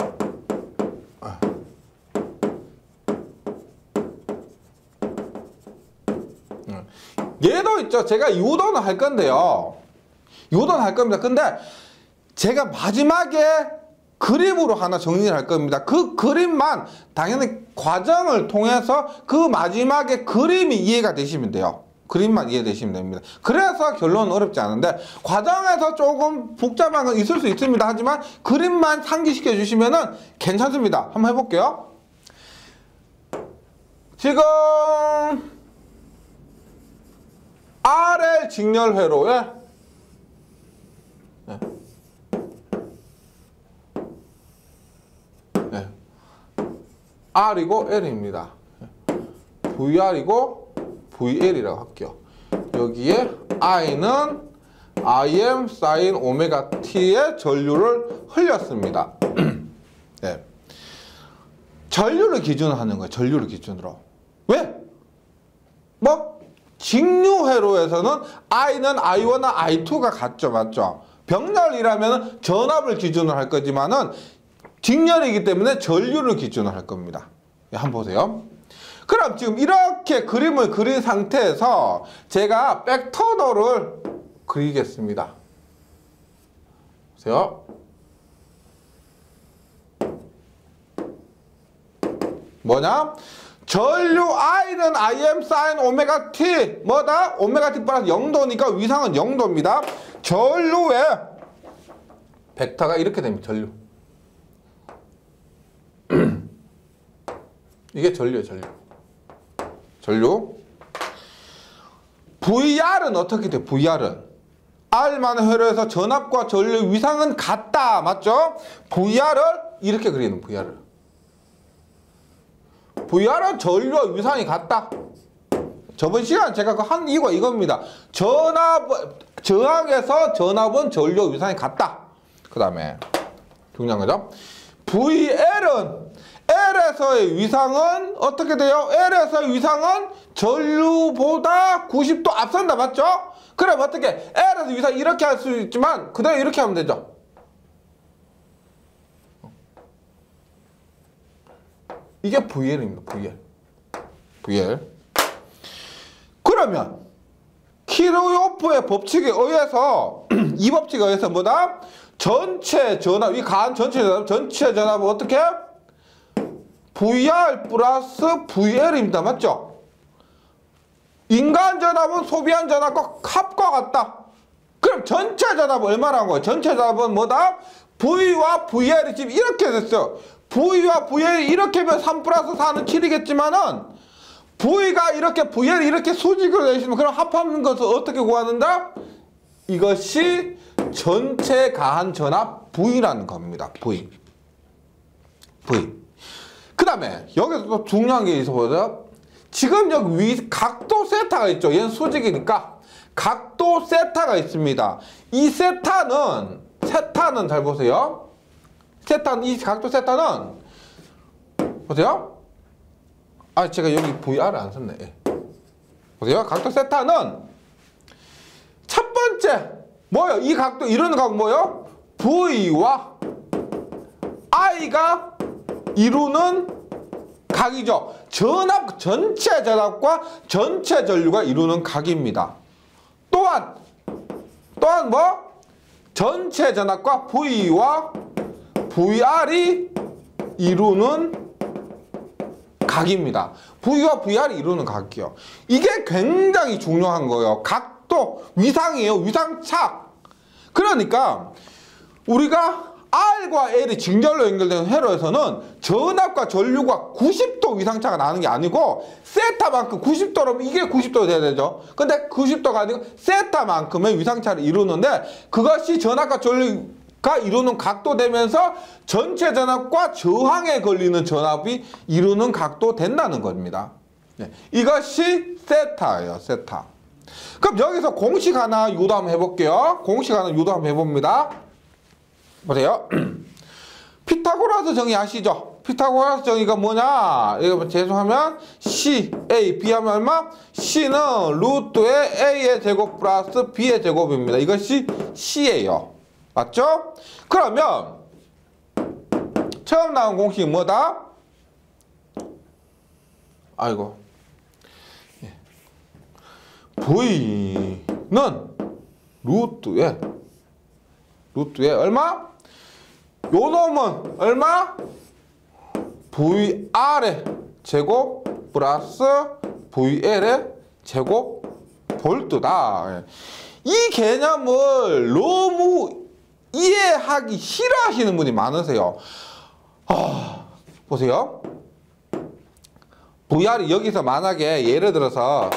얘도 있죠. 제가 유도는 할 건데요. 유도는 할 겁니다. 근데 제가 마지막에 그림으로 하나 정리를 할 겁니다. 그 그림만 당연히 과정을 통해서 그 마지막에 그림이 이해가 되시면 돼요. 그림만 이해되시면 됩니다. 그래서 결론은 어렵지 않은데 과정에서 조금 복잡한 건 있을 수 있습니다. 하지만 그림만 상기시켜 주시면은 괜찮습니다. 한번 해볼게요. 지금 RL 직렬회로에 R이고 L입니다. VR이고 VL이라고 할게요. 여기에 I는 Im sin 오메가 T의 전류를 흘렸습니다. 네. 전류를 기준으로 하는 거예요. 전류를 기준으로. 왜? 뭐? 직류회로에서는 I는 I1과 I2가 같죠. 맞죠? 병렬이라면 전압을 기준으로 할 거지만은 직렬이기 때문에 전류를 기준으로 할 겁니다. 한번 보세요. 그럼 지금 이렇게 그림을 그린 상태에서 제가 백터널을 그리겠습니다. 보세요. 뭐냐? 전류 I는 Im sin 오메가 T 뭐다? 오메가 T 플러스 0도니까 위상은 0도입니다. 전류의 벡터가 이렇게 됩니다. 전류. 이게 전류예요. 전류. VR은 어떻게 돼요? VR은 R만의 회로에서 전압과 전류 위상은 같다. 맞죠? VR을 이렇게 그리는 VR을. VR은 전류와 위상이 같다. 저번 시간 제가 한 이유가 이겁니다. 저항에서 전압은 전류와 위상이 같다. 그 다음에 중요한 거죠. VL은 L에서의 위상은 어떻게 돼요? L에서의 위상은 전류보다 90도 앞선다. 맞죠? 그럼 어떻게? L에서 위상 이렇게 할 수 있지만 그대로 이렇게 하면 되죠. 이게 VL입니다. VL. 그러면 키르호프의 법칙에 의해서 이 법칙에 의해서 뭐다? 전체 전압, 이 가한 전체 전압은 어떻게? VR 플러스 VL입니다. 맞죠? 인간 전압은 소비한 전압과 합과 같다. 그럼 전체 전압은 얼마나 한 거예요? 전체 전압은 뭐다? V와 VL이 지금 이렇게 됐어요. V와 VL이 이렇게 하면 3 플러스 4는 7이겠지만은 V가 이렇게 VL이 이렇게 수직으로 되어 있으면 그럼 합하는 것을 어떻게 구하는다? 이것이 전체 가한 전압 V라는 겁니다. V. 그 다음에 여기서 또 중요한 게 있어보죠. 지금 여기 각도 세타가 있죠. 얘는 수직이니까 각도 세타가 있습니다. 이 세타는 잘 보세요. 이 각도 세타는 보세요. 아, 제가 여기 VR을 안 썼네. 보세요. 각도 세타는 첫 번째 뭐요? 이 각도 이루는 각도 뭐요? V와 I가 이루는 각이죠. 전체 전압과 전체 전류가 이루는 각입니다. 또한 뭐? 전체 전압과 V와 VR이 이루는 각입니다. V와 VR이 이루는 각이요. 이게 굉장히 중요한 거예요. 각도, 위상이에요. 위상착. 그러니까 우리가 R과 L이 직렬로 연결되는 회로에서는 전압과 전류가 90도 위상차가 나는 게 아니고 세타만큼 90도라면 이게 90도 돼야 되죠. 근데 90도가 아니고 세타만큼의 위상차를 이루는데 그것이 전압과 전류가 이루는 각도 되면서 전체 전압과 저항에 걸리는 전압이 이루는 각도 된다는 겁니다. 네. 이것이 세타예요. 세타. 그럼 여기서 공식 하나 유도 한번 해볼게요. 공식 하나 유도 한번 해봅니다. 보세요. 피타고라스 정의 아시죠? 피타고라스 정의가 뭐냐? 이거 죄송하면 C, A, B 하면 얼마? C는 루트의 A의 제곱 플러스 B의 제곱입니다. 이것이 C예요. 맞죠? 그러면 처음 나온 공식이 뭐다? 아이고. V는 루트의 얼마? 요 놈은 얼마? VR의 제곱 플러스 VL의 제곱 볼트다. 이 개념을 너무 이해하기 싫어하시는 분이 많으세요. 보세요. VR이 여기서 만약에 예를 들어서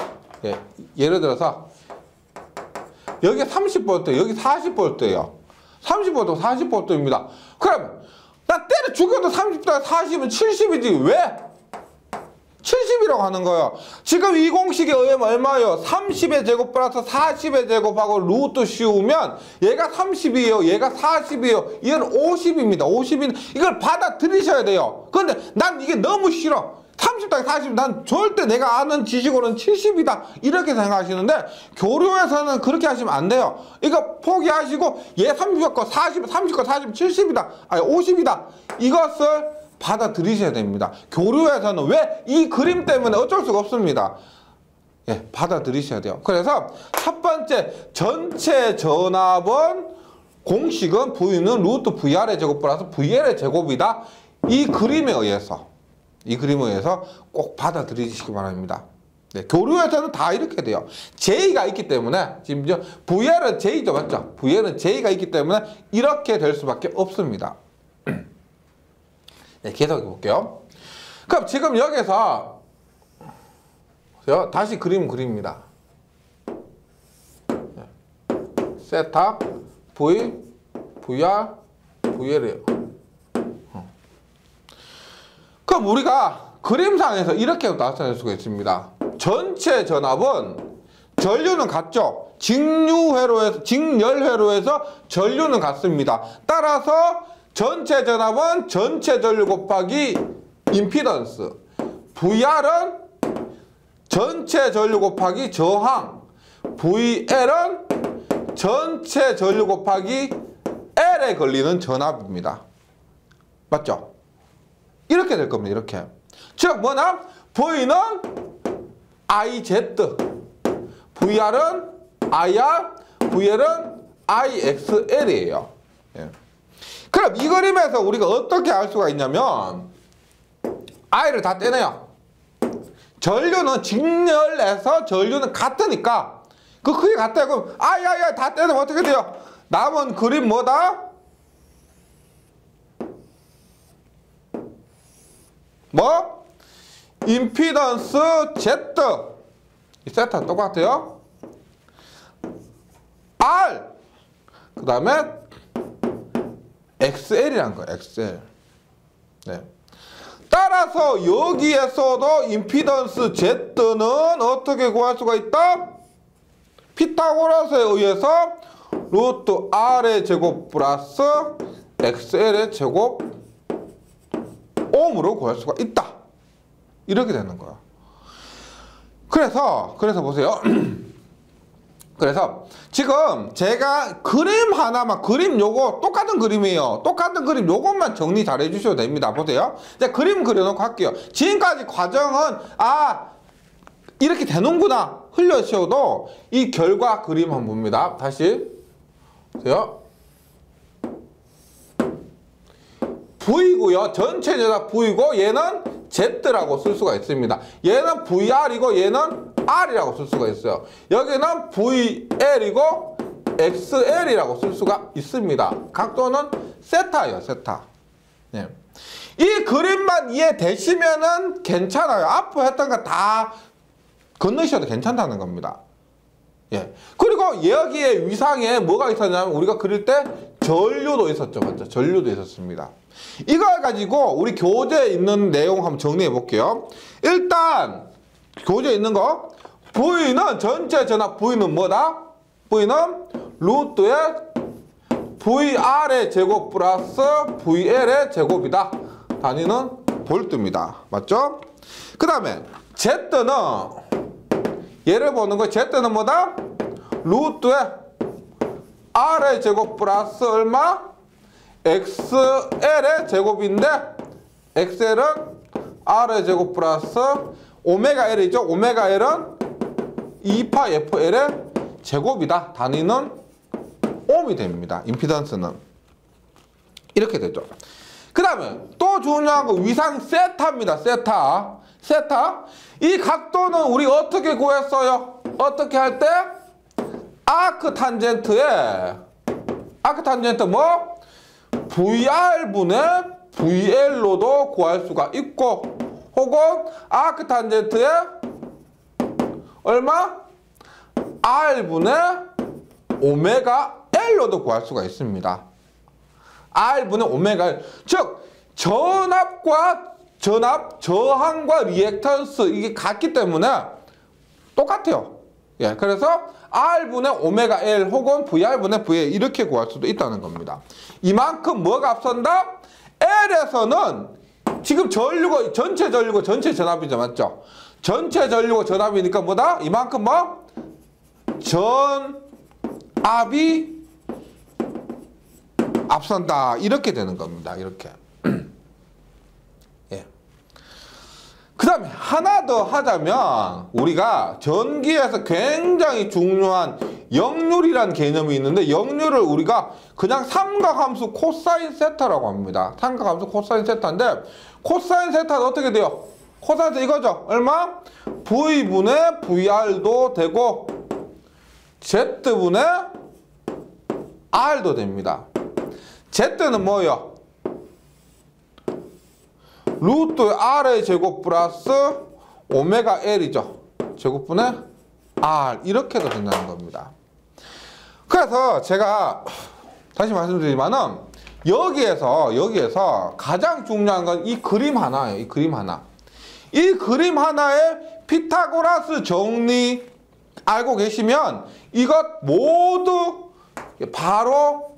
여기 30V, 여기 40V예요. 30V, 40V입니다. 그럼 나 때려 죽여도 30보다 40은 70이지 왜? 70이라고 하는 거예요. 지금 이 공식에 의하면 얼마예요? 30의 제곱 플러스 40의 제곱하고 루트 씌우면 얘가 30이에요. 얘가 40이에요. 얘는 50입니다. 50인 이걸 받아들이셔야 돼요. 그런데 난 이게 너무 싫어. 30당 40, 난 절대 내가 아는 지식으로는 70이다. 이렇게 생각하시는데 교류에서는 그렇게 하시면 안 돼요. 이거 포기하시고 얘 30과 40, 30과 40, 70이다. 아니 50이다. 이것을 받아들이셔야 됩니다. 교류에서는 왜? 이 그림 때문에 어쩔 수가 없습니다. 예, 받아들이셔야 돼요. 그래서 첫 번째 전체 전압은 공식은 V는 루트 VR의 제곱 플러스 VL의 제곱이다. 이 그림에 의해서 꼭 받아들이시기 바랍니다. 네, 교류에서는 다 이렇게 돼요. J가 있기 때문에 지금 VL은 J죠, 맞죠? VL은 J가 있기 때문에 이렇게 될 수밖에 없습니다. 네, 계속해 볼게요. 그럼 지금 여기서 다시 그립니다. 세타, V, VR, VL이에요. 그럼 우리가 그림상에서 이렇게 나타낼 수가 있습니다. 전체 전압은 전류는 같죠? 직렬회로에서 전류는 같습니다. 따라서 전체 전압은 전체 전류 곱하기 임피던스. VR은 전체 전류 곱하기 저항. VL은 전체 전류 곱하기 L에 걸리는 전압입니다. 맞죠? 이렇게 될 겁니다. 이렇게. 즉 뭐냐? V는 IZ, VR은 IR, VL은 IXL이에요. 예. 그럼 이 그림에서 우리가 어떻게 알 수가 있냐면 I를 다 떼내요. 전류는 직렬해서 전류는 같으니까 그 크기 같아요. 그럼 I 다 떼내면 어떻게 돼요? 남은 그림 뭐다? 뭐? 임피던스 Z. 이 세타 똑같아요. R. 그 다음에 XL이라는 거예요. XL. 네. 따라서 여기에서도 임피던스 Z는 어떻게 구할 수가 있다? 피타고라스에 의해서 루트 R의 제곱 플러스 XL의 제곱 옴으로 구할 수가 있다. 이렇게 되는 거야. 그래서 보세요. 그래서 지금 제가 그림 하나만, 그림 요거 똑같은 그림이에요. 똑같은 그림 요것만 정리 잘 해주셔도 됩니다. 보세요. 이제 그림 그려놓고 할게요. 지금까지 과정은 이렇게 되는구나 흘려쉬어도 이 결과 그림 한번 봅니다. 다시 보세요. V고요. 전체 전압 V고 얘는 Z라고 쓸 수가 있습니다. 얘는 VR이고 얘는 R이라고 쓸 수가 있어요. 여기는 VL이고 XL이라고 쓸 수가 있습니다. 각도는 세타예요, 세타. 네. 이 그림만 이해되시면은 괜찮아요. 앞으로 했던 거 다 건너셔도 괜찮다는 겁니다. 예. 그리고 여기에 위상에 뭐가 있었냐면 우리가 그릴 때 전류도 있었죠. 맞죠? 전류도 있었습니다. 이걸 가지고 우리 교재에 있는 내용 한번 정리해 볼게요. 일단 교재에 있는 거 V는 전체 전압 V는 뭐다? V는 루트의 VR의 제곱 플러스 VL의 제곱이다. 단위는 볼트입니다. 맞죠? 그 다음에 Z는 얘를 보는 거 Z는 뭐다? 루트의 R의 제곱 플러스 얼마? XL의 제곱인데 XL은 R의 제곱 플러스 오메가 L이죠. 오메가 L은 2파 FL의 제곱이다. 단위는 옴이 됩니다. 임피던스는. 이렇게 되죠. 그 다음에 또 중요한 거 위상 세타입니다. 세타. 세타. 이 각도는 우리 어떻게 구했어요? 어떻게 할 때? 아크 탄젠트에 뭐? VR분의 VL로도 구할 수가 있고 혹은 아크 탄젠트에 얼마? R분의 오메가 L로도 구할 수가 있습니다. R분의 오메가 L. 즉 전압과 저항과 리액턴스 이게 같기 때문에 똑같아요. 예, 그래서 R분의 오메가 L 혹은 VR분의 VL 이렇게 구할 수도 있다는 겁니다. 이만큼 뭐가 앞선다? L에서는 지금 전류고 전체 전류고 전체 전압이죠. 맞죠? 전체 전류고 전압이니까 뭐다? 이만큼 뭐? 전압이 앞선다. 이렇게 되는 겁니다. 이렇게. 예. 그 다음에 하나 더 하자면 우리가 전기에서 굉장히 중요한 역률이라는 개념이 있는데 역률을 우리가 그냥 삼각함수 코사인 세타라고 합니다. 삼각함수 코사인 세타인데 코사인 세타는 어떻게 돼요? 코사인 세타 이거죠. 얼마? V분의 VR도 되고 Z분의 R도 됩니다. Z는 뭐예요? 루트 R의 제곱 플러스 오메가 L이죠. 제곱분의 R 이렇게도 된다는 겁니다. 그래서 제가 다시 말씀드리지만은 여기에서 가장 중요한 건 이 그림 하나예요. 이 그림 하나. 이 그림 하나에 피타고라스 정리 알고 계시면 이것 모두 바로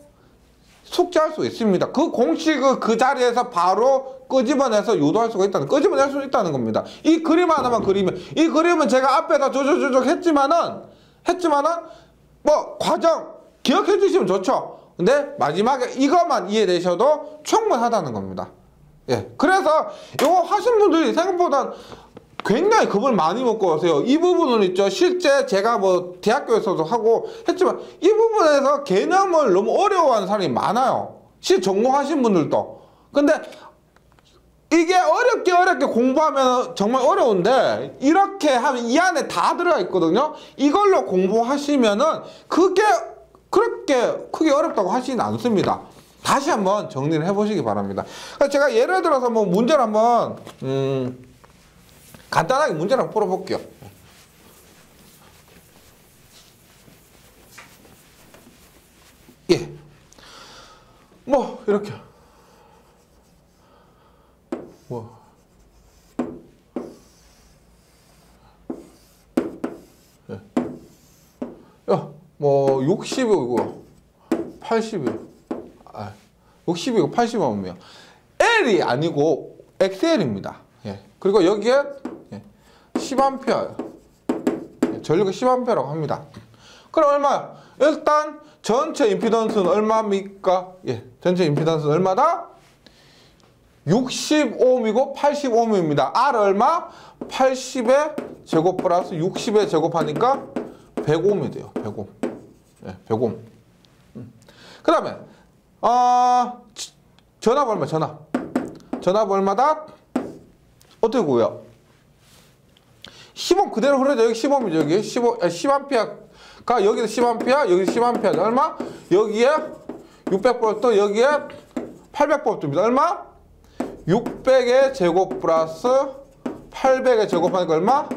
숙지할 수 있습니다. 그 공식을 그 자리에서 바로 끄집어내서 유도할 수가 있다는, 끄집어낼 수 있다는 겁니다. 이 그림 하나만 그리면, 이 그림은 제가 앞에다 조조조조 했지만은 뭐 과정 기억해 주시면 좋죠. 근데 마지막에 이것만 이해되셔도 충분하다는 겁니다. 예. 그래서 이거 하신 분들이 생각보다 굉장히 겁을 많이 먹고 오세요. 이 부분은 있죠. 실제 제가 뭐 대학교에서도 하고 했지만 이 부분에서 개념을 너무 어려워하는 사람이 많아요. 전공하신 분들도. 근데 이게 어렵게 공부하면 정말 어려운데 이렇게 하면 이 안에 다 들어가 있거든요. 이걸로 공부하시면은 그게 그렇게 크게 어렵다고 하시진 않습니다. 다시 한번 정리를 해보시기 바랍니다. 제가 예를 들어서 뭐 문제를 한번 간단하게 문제를 한번 풀어볼게요. 예. 뭐 이렇게 뭐 예. 야, 뭐 60이고 80이 60이고 80이면 L이 아니고 XL입니다. 예. 그리고 여기에 10A 전류가 10A라고 합니다. 그럼 얼마야? 일단 전체 임피던스는 얼마입니까? 예, 전체 임피던스는 얼마다? 60ohm이고 80ohm입니다. R 얼마? 80의 제곱 플러스 60의 제곱하니까 100ohm이 돼요. 100ohm. 예, 100ohm. 그 다음에 전압 얼마? 전압 얼마다? 어떻게 구해요? 10옴 그대로 흐르죠. 여기 10옴이죠. 여기 10A가 여기도 10A, 여기 10A. 얼마? 여기에 600V, 여기에 800V입니다. 얼마? 600의 제곱 플러스 800의 제곱하니까 얼마?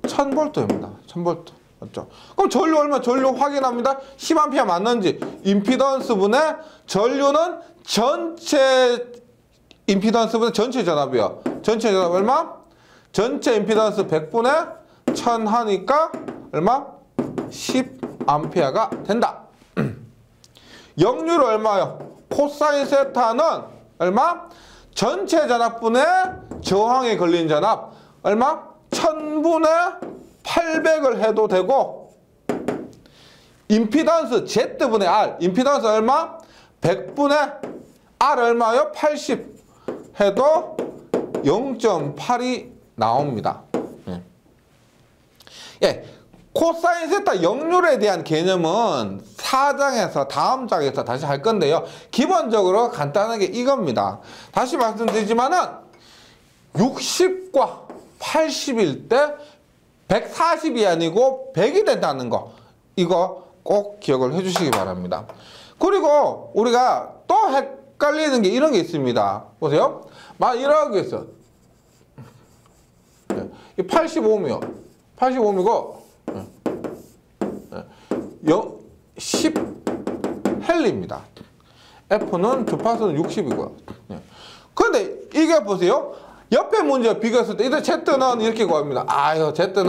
1000V입니다. 1000V. 맞죠? 그럼 전류 얼마? 전류 확인합니다. 10A 맞는지. 임피던스 분의 전류는 전체 임피던스 분의 전체 전압이요. 전체 전압 얼마? 전체 임피던스 100분의 1000 하니까 얼마? 10A가 된다. 역률 얼마요? 코사인 세타는 얼마? 전체 전압분의 저항에 걸린 전압 얼마? 1000분의 800을 해도 되고, 임피던스 Z분의 R 임피던스 얼마? 100분의 R 얼마요? 80 해도 0.8이 나옵니다. 예, 코사인 세타 역률에 대한 개념은 4장에서 다음 장에서 다시 할 건데요. 기본적으로 간단하게 이겁니다. 다시 말씀드리지만은 60과 80일 때 140이 아니고 100이 된다는 거, 이거 꼭 기억을 해주시기 바랍니다. 그리고 우리가 또 헷갈리는 게 이런 게 있습니다. 보세요. 막 이런 게 있어. 85옴이요. 85옴이고 10 헬리입니다. F는 주파수는 60이고요. 그런데 이게 보세요. 옆에 문제 비교했을 때 이제 Z는 이렇게 구합니다. 아유, Z는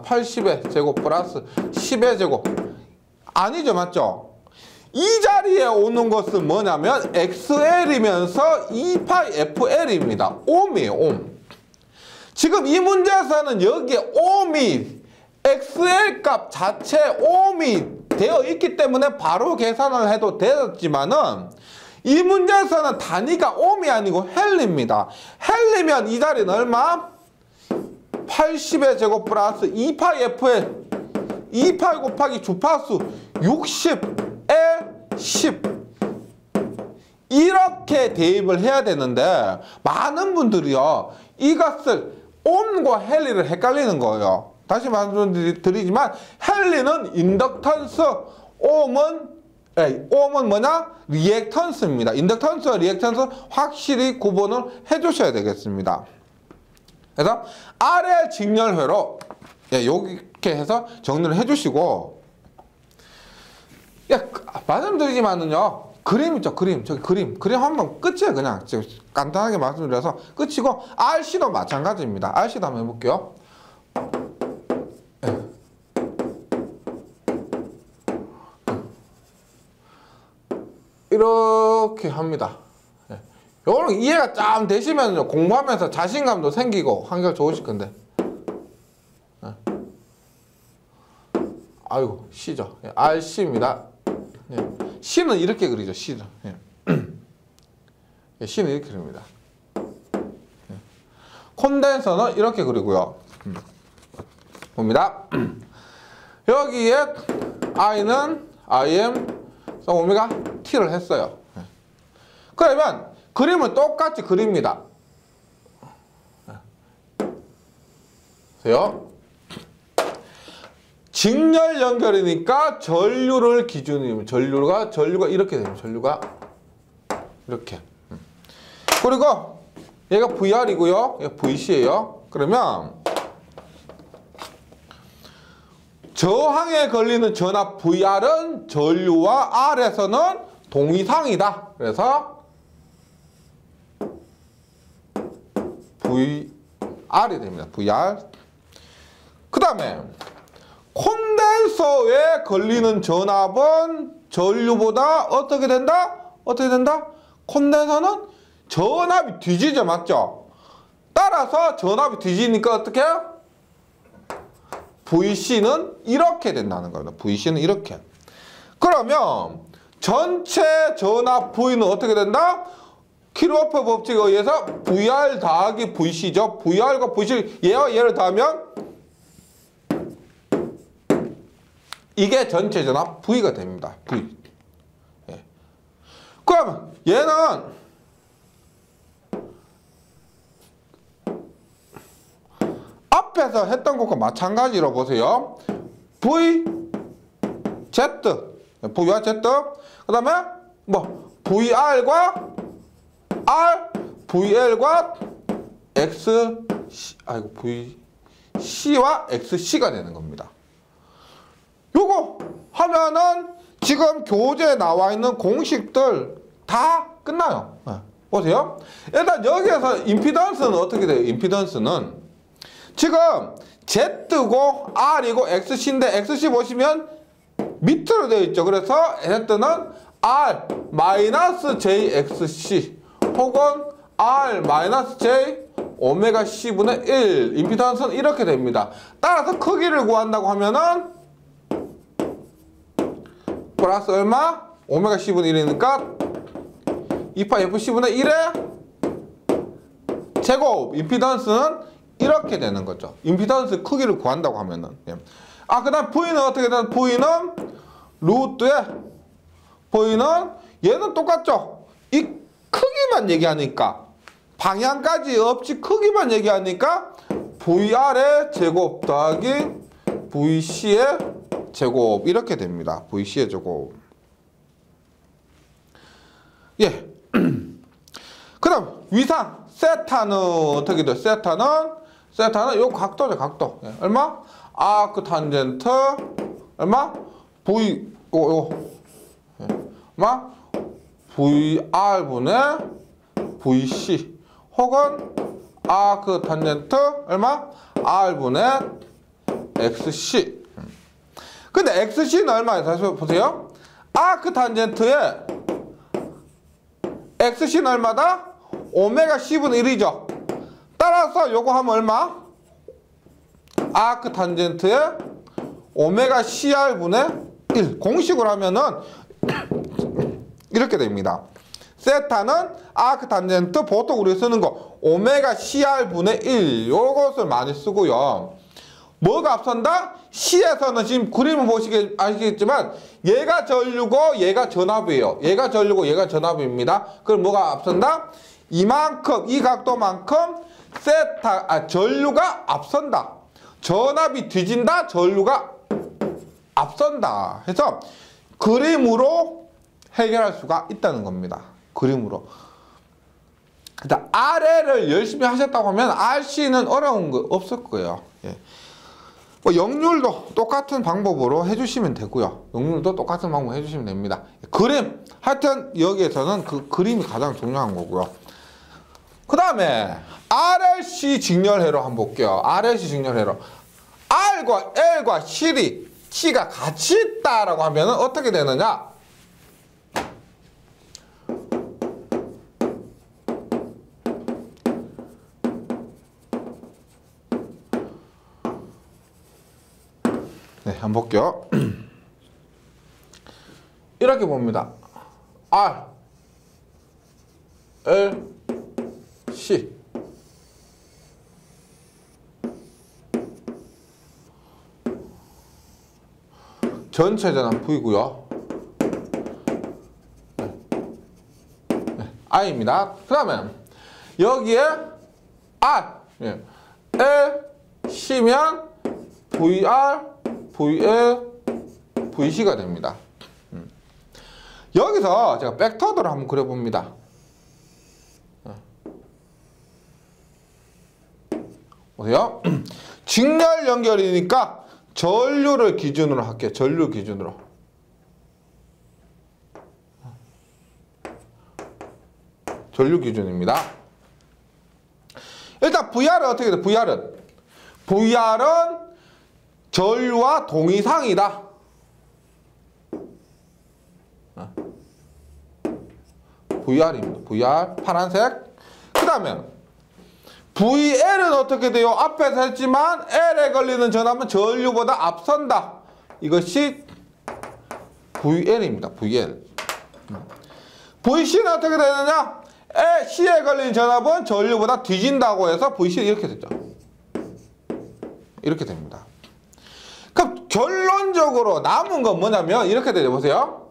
80의 제곱 플러스 10의 제곱. 아니죠, 맞죠? 이 자리에 오는 것은 뭐냐면 XL이면서 2파이FL입니다. 옴이에요, 옴. 지금 이 문제에서는 여기에 옴이 XL 값 자체 옴이 되어 있기 때문에 바로 계산을 해도 되었지만은, 이 문제에서는 단위가 옴이 아니고 헬리입니다. 헬리면 이 자리는 얼마? 80의 제곱 플러스 2파이FL 2파이 곱하기 주파수 60에 10 이렇게 대입을 해야 되는데, 많은 분들이요 이것을 옴과 헬리를 헷갈리는 거예요. 다시 말씀드리지만 헬리는 인덕턴스, 옴은 뭐냐? 리액턴스입니다. 인덕턴스와 리액턴스 확실히 구분을 해주셔야 되겠습니다. 그래서 RL 직렬회로 이렇게 해서 정리를 해주시고, 말씀드리지만은요, 그림 있죠, 그림. 저기 그림 한번 끝이에요. 그냥 지금 간단하게 말씀드려서 끝이고, RC도 마찬가지입니다. RC도 한번 해볼게요. 이렇게 합니다. 요거는 이해가 좀 되시면 공부하면서 자신감도 생기고 한결 좋으실 건데. 아이고, C죠. RC입니다. C는 이렇게 그리죠. C는. C는 이렇게 그립니다. 콘덴서는 이렇게 그리고요. 봅니다. 여기에 I는 IM 오메가 T를 했어요. 그러면 그림은 똑같이 그립니다. 보세요. 직렬 연결이니까 전류를 기준으로, 전류가 이렇게 됩니다. 전류가 이렇게. 그리고 얘가 VR이고요. 얘가 VC예요. 그러면 저항에 걸리는 전압 VR은 전류와 R에서는 동이상이다. 그래서 VR이 됩니다. VR. 그 다음에 콘덴서에 걸리는 전압은 전류보다 어떻게 된다? 어떻게 된다? 콘덴서는 전압이 뒤지죠. 맞죠? 따라서 전압이 뒤지니까 어떻게 해요? VC는 이렇게 된다는 겁니다. VC는 이렇게. 그러면 전체 전압 V는 어떻게 된다? 키르호프 법칙에 의해서 VR 더하기 VC죠. VR과 VC 얘와 얘를 더하면 이게 전체 전압 V가 됩니다. V. 예. 그러면 얘는 앞에서 했던 것과 마찬가지로 보세요. V, Z, V와 Z, 그 다음에 뭐 VR과 R, VL과 X, 아이고 VC와 XC가 되는 겁니다. 요거 하면은 지금 교재에 나와 있는 공식들 다 끝나요. 보세요. 일단 여기에서 임피던스는 어떻게 돼요? 임피던스는 지금 Z고 R이고 XC인데 XC 보시면 밑으로 되어 있죠. 그래서 Z는 R-JXC 혹은 R-J 오메가 C분의 1 임피던스는 이렇게 됩니다. 따라서 크기를 구한다고 하면은 플러스 얼마? 오메가 C분의 1이니까 2파 FC분의 1의 제곱 임피던스는 이렇게 되는 거죠. 임피던스 크기를 구한다고 하면은. 그 다음 V는 어떻게 되나? V는 루트에 V는 얘는 똑같죠. 이 크기만 얘기하니까 방향까지 없이 크기만 얘기하니까 VR의 제곱 더하기 VC의 제곱 이렇게 됩니다. VC의 제곱. 예. 그 다음 위상 세타는 어떻게 돼요? 세타는 요 각도죠. 각도. 예. 얼마? 아크 탄젠트 얼마? V 예. 얼마? VR분의 VC 혹은 아크 탄젠트 얼마? R분의 XC. 근데 XC는 얼마예요? 다시 보세요. 아크 탄젠트에 XC는 얼마다? 오메가 C분의 1이죠. 따라서 요거 하면 얼마? 아크 탄젠트에 오메가 CR분의 1. 공식으로 하면은 이렇게 됩니다. 세타는 아크 탄젠트 보통 우리 쓰는 거 오메가 CR분의 1 요것을 많이 쓰고요. 뭐가 앞선다? C에서는 지금 그림을 보시게 아시겠지만 얘가 전류고 얘가 전압이에요. 얘가 전류고 얘가 전압입니다. 그럼 뭐가 앞선다? 이만큼 이 각도만큼 전류가 앞선다. 전압이 뒤진다. 전류가 앞선다. 해서 그림으로 해결할 수가 있다는 겁니다. 그림으로. 일단 RL을 열심히 하셨다고 하면 RC는 어려운 거 없을 거예요. 예. 뭐 역률도 똑같은 방법으로 해주시면 되고요. 역률도 똑같은 방법으로 해주시면 됩니다. 그림 하여튼 여기에서는 그 그림이 가장 중요한 거고요. 그 다음에 RLC 직렬회로 한번 볼게요. RLC 직렬회로 R과 L과 C가 같이 있다라고 하면 어떻게 되느냐? 네, 한번 볼게요. 이렇게 봅니다. R, L, C. 전체 전압 V고요. 네, I입니다. 그 다음에 여기에 R, 예, L, C면 VR, VL, VC가 됩니다. 여기서 제가 벡터들을 한번 그려봅니다. 보세요. 직렬 연결이니까 전류를 기준으로 할게요. 전류 기준으로. 전류 기준입니다. 일단 VR은 어떻게 돼? VR은 전류와 동이상이다. VR입니다. VR 파란색. 그 다음에 VL은 어떻게 돼요? 앞에서 했지만 L에 걸리는 전압은 전류보다 앞선다. 이것이 VL입니다. VL. VC는 어떻게 되느냐? C에 걸리는 전압은 전류보다 뒤진다고 해서 VC는 이렇게 됐죠. 이렇게 됩니다. 그럼 결론적으로 남은 건 뭐냐면 이렇게 되죠. 보세요.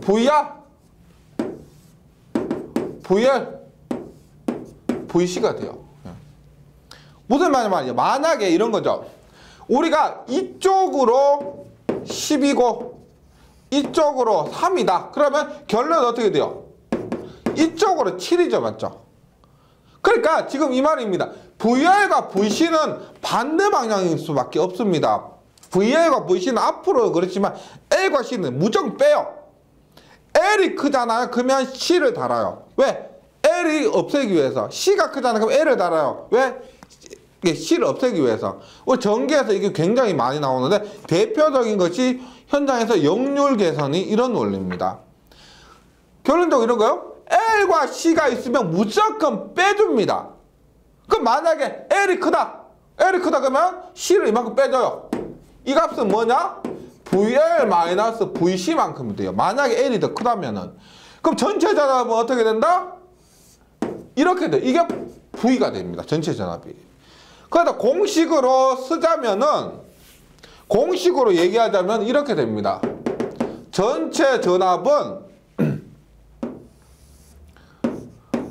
VR, VC가 돼요. 무슨 말이냐? 만약에 이런 거죠. 우리가 이쪽으로 10이고 이쪽으로 3이다. 그러면 결론은 어떻게 돼요? 이쪽으로 7이죠. 맞죠? 그러니까 지금 이 말입니다. VR과 VC는 반대 방향일 수밖에 없습니다. VL과 VC는 앞으로 그렇지만 L과 C는 무조건 빼요. L이 크잖아요. 그러면 C를 달아요. 왜? L이 없애기 위해서. C가 크잖아요. 그럼 L을 달아요. 왜? C를 없애기 위해서. 우리 전기에서 이게 굉장히 많이 나오는데 대표적인 것이 현장에서 역률 개선이 이런 원리입니다. 결론적으로 이런 거요. L과 C가 있으면 무조건 빼줍니다. 그럼 만약에 L이 크다 그러면 C를 이만큼 빼줘요. 이 값은 뭐냐? VL-VC만큼이 돼요. 만약에 L이 더 크다면은. 그럼 전체 전압은 어떻게 된다? 이렇게 돼. 이게 V가 됩니다. 전체 전압이. 그래서 공식으로 쓰자면은, 공식으로 얘기하자면 이렇게 됩니다. 전체 전압은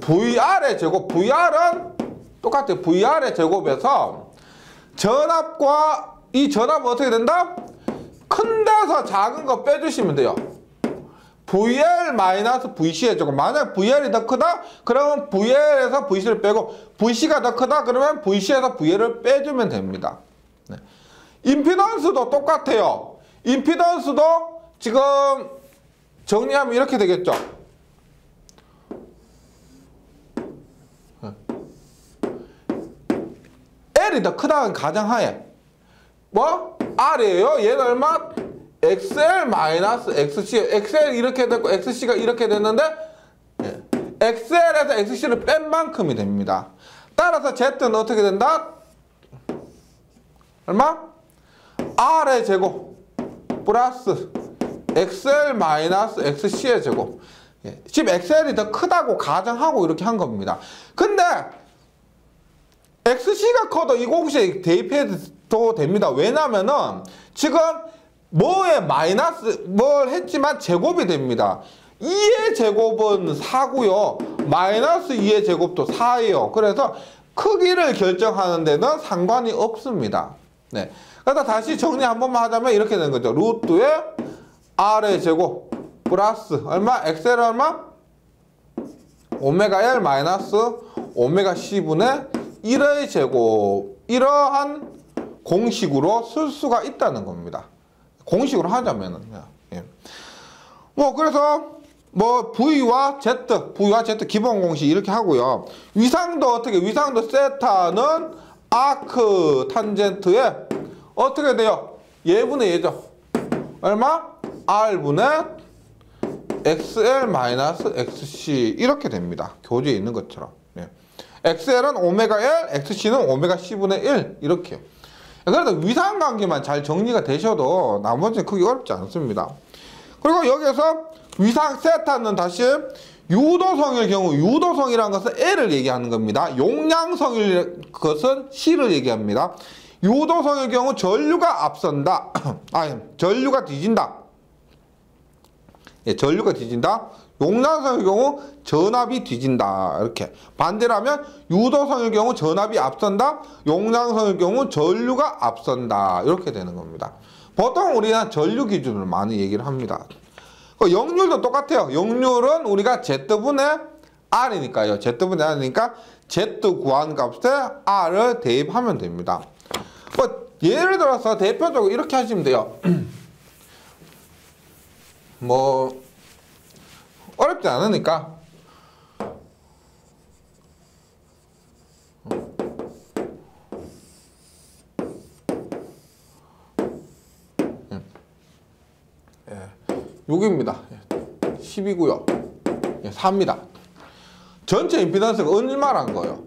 VR의 제곱, VR은 똑같아요. VR의 제곱에서 전압과 이 전압은 어떻게 된다? 큰 데서 작은 거 빼주시면 돼요. VL-VC의 제곱. 만약 VL이 더 크다? 그러면 VL에서 VC를 빼고 VC가 더 크다? 그러면 VC에서 VL을 빼주면 됩니다. 네. 임피던스도 똑같아요. 임피던스도 지금 정리하면 이렇게 되겠죠. L이 더 크다는 가정하에 뭐? R이에요. 얘는 얼마? XL-XC. XL 이렇게 됐고 XC가 이렇게 됐는데 XL에서 XC를 뺀 만큼이 됩니다. 따라서 Z는 어떻게 된다? 얼마? R의 제곱 플러스 XL-XC의 제곱. 지금 XL이 더 크다고 가정하고 이렇게 한 겁니다. 근데 XC가 커도 이 공식에 대입해도 됩니다. 왜냐면은 지금 뭐에 마이너스 뭘 했지만 제곱이 됩니다. 2의 제곱은 4고요. 마이너스 2의 제곱도 4예요. 그래서 크기를 결정하는 데는 상관이 없습니다. 네. 그래서 다시 정리 한 번만 하자면 이렇게 되는 거죠. 루트에 R의 제곱 플러스 얼마? XL 얼마? 오메가 L 마이너스 오메가 C분의 1의 제곱. 이러한 공식으로 쓸 수가 있다는 겁니다. 공식으로 하자면은. 예. 뭐 그래서 뭐 V와 Z 기본 공식 이렇게 하고요. 위상도 어떻게? 위상도 세타는 아크 탄젠트에 어떻게 돼요? 얘분의 얘죠. 얼마? R분의 XL-XC 이렇게 됩니다. 교재에 있는 것처럼. 예. XL은 오메가 L, XC는 오메가 C분의 1 이렇게요. 그래도 위상관계만 잘 정리가 되셔도 나머지는 크게 어렵지 않습니다. 그리고 여기에서 위상 세타는 다시 유도성일 경우, 유도성이라는 것은 L을 얘기하는 겁니다. 용량성일 것은 C를 얘기합니다. 유도성일 경우 전류가 앞선다. 전류가 뒤진다. 예, 전류가 뒤진다. 용량성일 경우 전압이 뒤진다. 이렇게. 반대라면 유도성일 경우 전압이 앞선다. 용량성일 경우 전류가 앞선다. 이렇게 되는 겁니다. 보통 우리는 전류 기준으로 많이 얘기를 합니다. 역률도 똑같아요. 역률은 우리가 Z분의 R이니까요. Z분의 R이니까 Z 구한 값에 R을 대입하면 됩니다. 뭐 예를 들어서 대표적으로 이렇게 하시면 돼요. 뭐 어렵지 않으니까 예, 6입니다. 10이고요. 예, 4입니다. 전체 임피던스가 얼마란 거예요?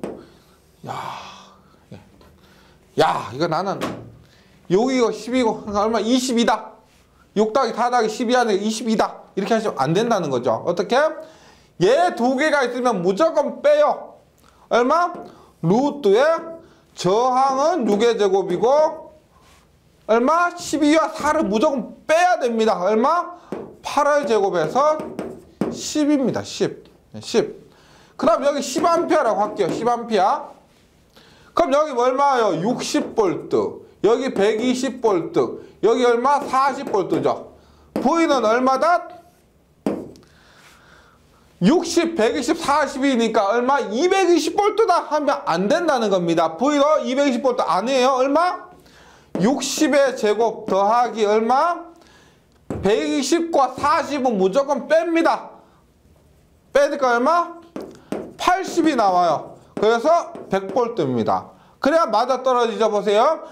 야, 이거 나는 여기가 10이고 얼마? 22다. 6 더하기 4 더하기 12 하는 22다. 이렇게 하시면 안 된다는 거죠. 어떻게? 얘 두 개가 있으면 무조건 빼요. 얼마? 루트에 저항은 6의 제곱이고 얼마? 12와 4를 무조건 빼야 됩니다. 얼마? 8의 제곱에서 10입니다. 10. 그 다음 여기 10A라고 할게요. 10A. 그럼 여기 얼마예요? 60V. 여기 120V. 여기 얼마? 40V죠. V는 얼마다? 60, 120, 40이니까 얼마? 220V다 하면 안 된다는 겁니다. V도 220V 아니에요. 얼마? 60의 제곱 더하기 얼마? 120과 40은 무조건 뺍니다. 빼니까 얼마? 80이 나와요. 그래서 100V입니다. 그래야 맞아 떨어지죠. 보세요.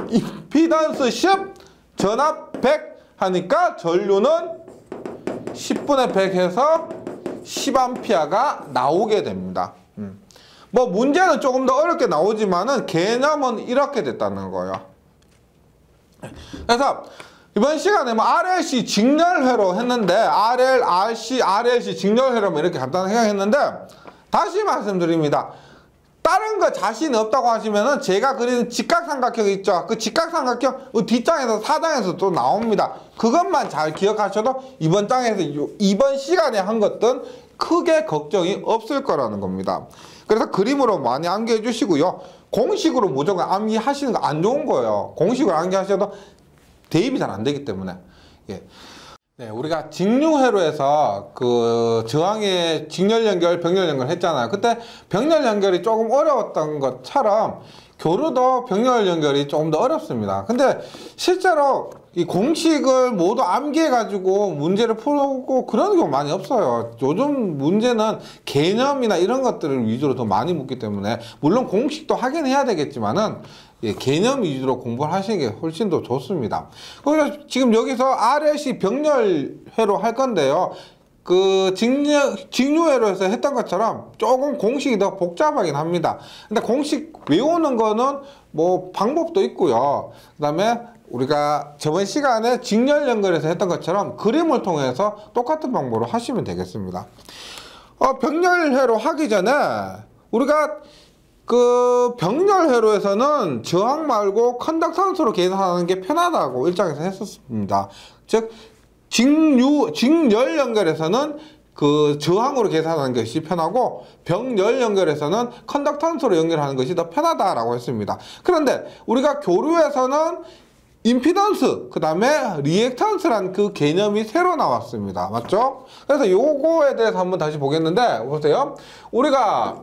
임피던스 10, 전압 100 하니까 전류는 10분의 100 해서 10A가 나오게 됩니다. 뭐 문제는 조금 더 어렵게 나오지만은 개념은 이렇게 됐다는 거예요. 그래서 이번 시간에 뭐 RLC 직렬회로 했는데 RL, RC, RLC 직렬회로 이렇게 간단하게 생각했는데 다시 말씀드립니다. 다른 거 자신이 없다고 하시면은 제가 그리는 직각삼각형 있죠. 그 직각삼각형 뒷장에서 4장에서 또 나옵니다. 그것만 잘 기억하셔도 이번 장에서 이번 시간에 한 것들은 크게 걱정이 없을 거라는 겁니다. 그래서 그림으로 많이 암기해 주시고요. 공식으로 무조건 암기하시는 거 안 좋은 거예요. 공식으로 암기하셔도 대입이 잘 안 되기 때문에. 예. 네, 우리가 직류회로에서 그 저항의 직렬 연결, 병렬 연결 했잖아요. 그때 병렬 연결이 조금 어려웠던 것처럼 교류도 병렬 연결이 조금 더 어렵습니다. 근데 실제로 이 공식을 모두 암기해가지고 문제를 풀고 그런 경우 많이 없어요. 요즘 문제는 개념이나 이런 것들을 위주로 더 많이 묻기 때문에 물론 공식도 하긴 해야 되겠지만은 예, 개념 위주로 공부를 하시는 게 훨씬 더 좋습니다. 그래서 지금 여기서 RLC 병렬회로 할 건데요. 그 직류회로에서 했던 것처럼 조금 공식이 더 복잡하긴 합니다. 근데 공식 외우는 거는 뭐 방법도 있고요. 그 다음에 우리가 저번 시간에 직렬 연결해서 했던 것처럼 그림을 통해서 똑같은 방법으로 하시면 되겠습니다. 병렬회로 하기 전에 우리가 그 병렬회로에서는 저항 말고 컨덕턴스로 계산하는 게 편하다고 일장에서 했었습니다. 즉 직렬 연결에서는 그 저항으로 계산하는 것이 편하고 병렬 연결에서는 컨덕턴스로 연결하는 것이 더 편하다라고 했습니다. 그런데 우리가 교류에서는 임피던스, 그 다음에 리액턴스라는 그 개념이 새로 나왔습니다. 맞죠? 그래서 요거에 대해서 한번 다시 보겠는데 보세요. 우리가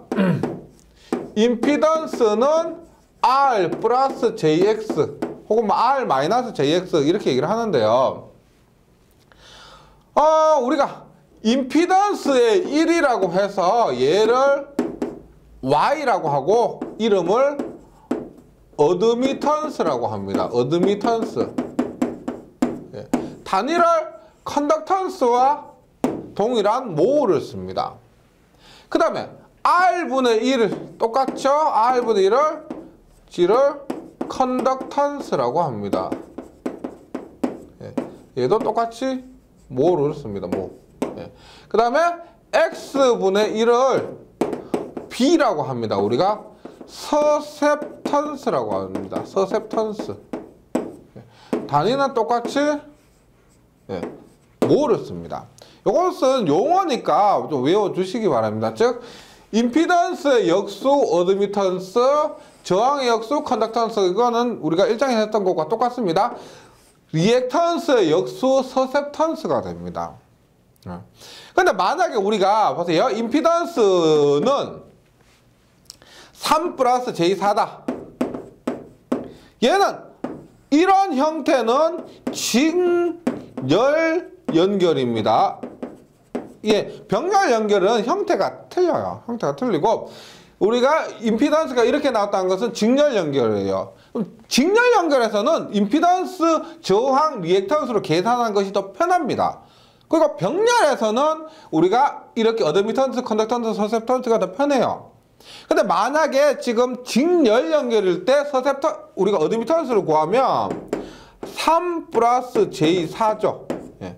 임피던스는 R 플러스 JX 혹은 뭐 R 마이너스 JX 이렇게 얘기를 하는데요. 우리가 임피던스의 1이라고 해서 얘를 Y라고 하고 이름을 어드미턴스라고 합니다. 어드미턴스. 예. 단위를 컨덕턴스와 동일한 모를 씁니다. 그 다음에 R분의 1 똑같죠? R분의 1을 G를 컨덕턴스라고 합니다. 예. 얘도 똑같이 모를 씁니다. 모. 예. 그 다음에 X분의 1을 B라고 합니다. 우리가 서셉턴스라고 합니다. 서셉턴스. 예. 단위는 똑같이 예. 모를 씁니다. 이것은 용어니까 좀 외워주시기 바랍니다. 즉 임피던스의 역수 어드미턴스, 저항의 역수 컨덕턴스 이거는 우리가 1장에 했던 것과 똑같습니다. 리액턴스의 역수 서셉턴스가 됩니다. 근데 만약에 우리가 보세요. 임피던스는 3 플러스 J4다. 얘는 이런 형태는 직렬 연결입니다. 예, 병렬 연결은 형태가 틀려요. 형태가 틀리고 우리가 임피던스가 이렇게 나왔다는 것은 직렬 연결이에요. 직렬 연결에서는 임피던스, 저항, 리액턴스로 계산하는 것이 더 편합니다. 그리고 병렬에서는 우리가 이렇게 어드미턴스, 컨덕턴스, 서셉턴스가 더 편해요. 근데 만약에 지금 직렬 연결일 때 우리가 어드미턴스를 구하면 3 플러스 J4죠. 예.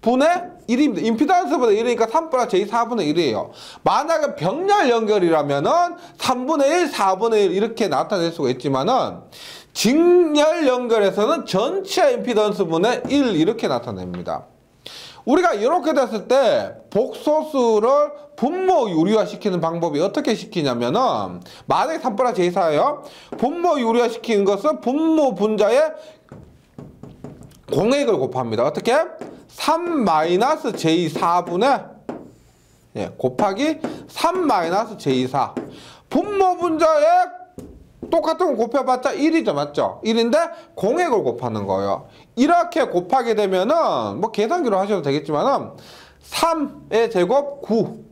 분의 1입니다. 임피던스보다 1이니까 3 플러스 J4분의 1이에요. 만약에 병렬 연결이라면은 3분의 1, 4분의 1 이렇게 나타낼 수가 있지만은 직렬 연결에서는 전체 임피던스분의 1 이렇게 나타냅니다. 우리가 이렇게 됐을 때 복소수를 분모 유리화 시키는 방법이 어떻게 시키냐면은 만약에 3플러스 j4예요. 분모 유리화 시키는 것은 분모 분자의 공액을 곱합니다. 어떻게? 3-j4분의 곱하기 3-j4. 분모 분자의 똑같은 거 곱해봤자 1이죠. 맞죠? 1인데 공액을 곱하는 거예요. 이렇게 곱하게 되면은 뭐 계산기로 하셔도 되겠지만은 3의 제곱 9.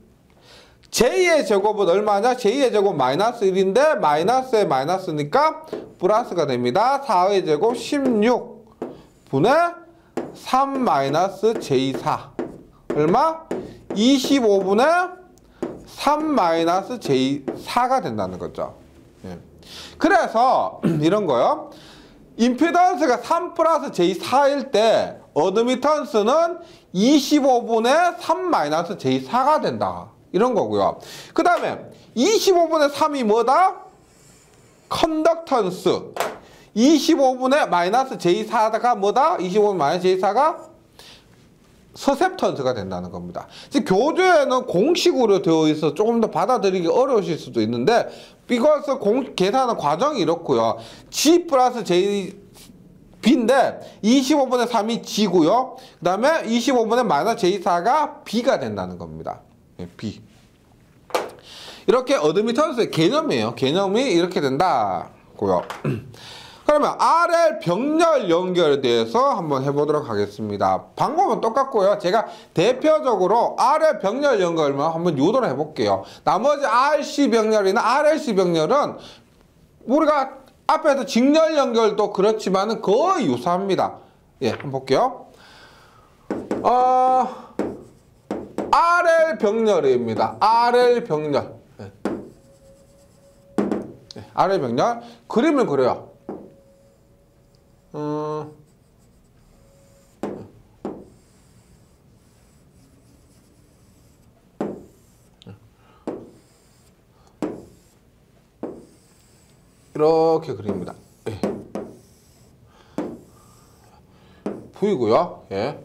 j의 제곱은 얼마냐? j의 제곱 마이너스 1인데 마이너스에 마이너스니까 플러스가 됩니다. 4의 제곱 16분의 3-j4 얼마? 25분의 3-j4가 된다는 거죠. 그래서 이런 거요. 임피던스가 3플러스 j4일 때 어드미턴스는 25분의 3-j4가 된다. 이런 거고요. 그 다음에 25분의 3이 뭐다? 컨덕턴스. 25분의 마이너스 j4가 뭐다? 25분의 마이너스 j4가 서셉턴스가 된다는 겁니다. 지금 교재에는 공식으로 되어 있어서 조금 더 받아들이기 어려우실 수도 있는데 이것을 계산하는 과정이 이렇고요. G 플러스 J B인데 25분의 3이 G고요. 그 다음에 25분의 마이너스 J4가 B가 된다는 겁니다. B. 이렇게 어드미턴스의 개념이에요. 개념이 이렇게 된다고요. 그러면 RL 병렬 연결에 대해서 한번 해보도록 하겠습니다. 방법은 똑같고요. 제가 대표적으로 RL 병렬 연결만 한번 유도를 해볼게요. 나머지 RC 병렬이나 RLC 병렬은 우리가 앞에서 직렬 연결도 그렇지만 거의 유사합니다. 예, 한번 볼게요. RL 병렬입니다. RL 병렬. RL 병렬. 그림을 그려요. 이렇게 그립니다. 예. V고요. 예.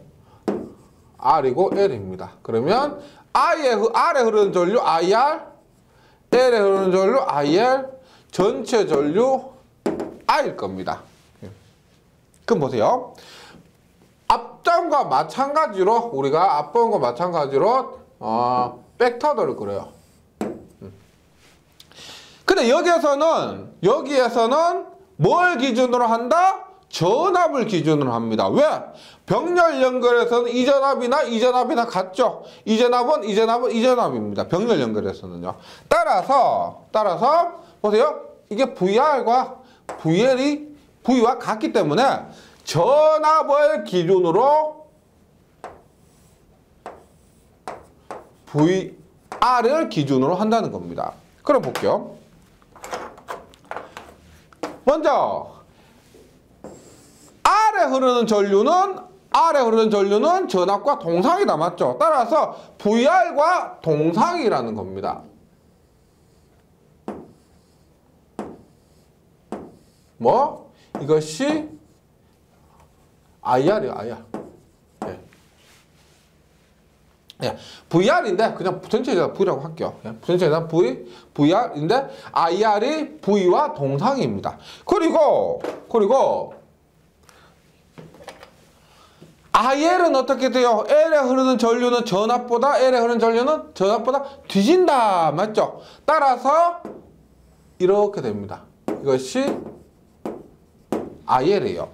R이고 L입니다. 그러면 R에 흐르는 전류 IR, L에 흐르는 전류 IL, 전체 전류 I일 겁니다. 그럼 보세요. 앞전과 마찬가지로 우리가 앞번과 마찬가지로 벡터들을 그려요. 근데 여기에서는 뭘 기준으로 한다? 전압을 기준으로 합니다. 왜? 병렬 연결에서는 이전압이나 같죠? 이전압입니다. 병렬 연결에서는요. 따라서 보세요. 이게 VR과 VL이 V와 같기 때문에 전압을 기준으로 VR을 기준으로 한다는 겁니다. 그럼 볼게요. 먼저 R에 흐르는 전류는 전압과 동상이다. 맞죠? 따라서 VR과 동상이라는 겁니다. 뭐? 이것이 IR이에요. IR. 예. 예. VR인데 그냥 전체에다 V라고 할게요. 예. 전체에다 VR인데 IR이 V와 동상입니다. 그리고 IL은 어떻게 돼요? L에 흐르는 전류는 L에 흐르는 전류는 전압보다 뒤진다. 맞죠? 따라서 이렇게 됩니다. 이것이 IL이에요.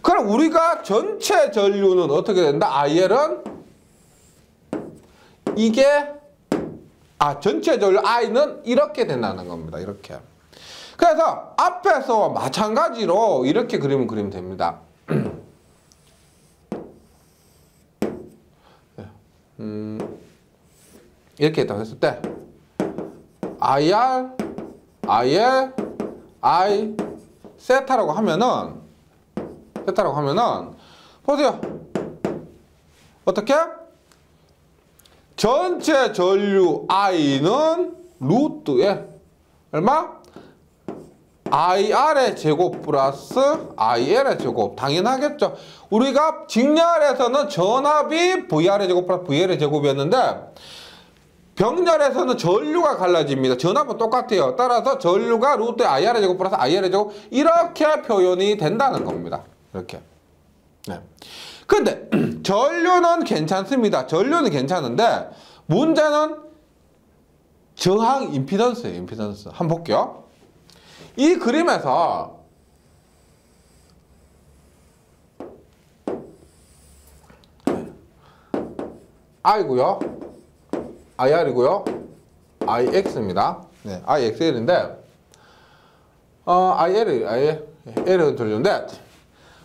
그럼 우리가 전체 전류는 어떻게 된다? IL은 전체 전류 I는 이렇게 된다는 겁니다. 이렇게. 그래서 앞에서 마찬가지로 이렇게 그리면 됩니다. 이렇게 했다고 했을 때 IR, IL, I 세타라고 하면은 보세요. 어떻게? 전체 전류 I는 루트에 얼마? IR의 제곱 플러스 IL의 제곱. 당연하겠죠. 우리가 직렬에서는 전압이 VR의 제곱 플러스 VL의 제곱이었는데 병렬에서는 전류가 갈라집니다. 전압은 똑같아요. 따라서 전류가 루트 IR의 제곱 플러스 IL의 제곱 이렇게 표현이 된다는 겁니다. 이렇게. 네. 근데 전류는 괜찮습니다. 전류는 괜찮은데 문제는 저항 임피던스예요. 임피던스. 한번 볼게요. 이 그림에서 I고요. IR이고요. IX입니다. 네, IXL인데 L은 전류인데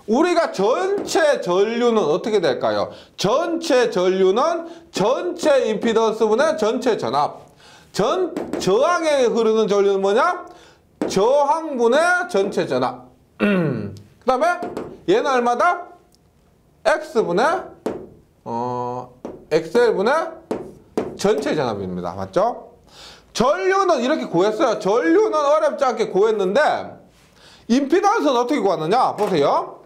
우리가 전체 전류는 어떻게 될까요? 전체 전류는 전체 임피던스분의 전체 전압. 저항에 흐르는 전류는 뭐냐? 저항분의 전체 전압. 그 다음에 얘는 얼마다? X분의 XL분의 전체 전압입니다. 맞죠? 전류는 이렇게 구했어요. 전류는 어렵지 않게 구했는데 임피던스는 어떻게 구하느냐? 보세요.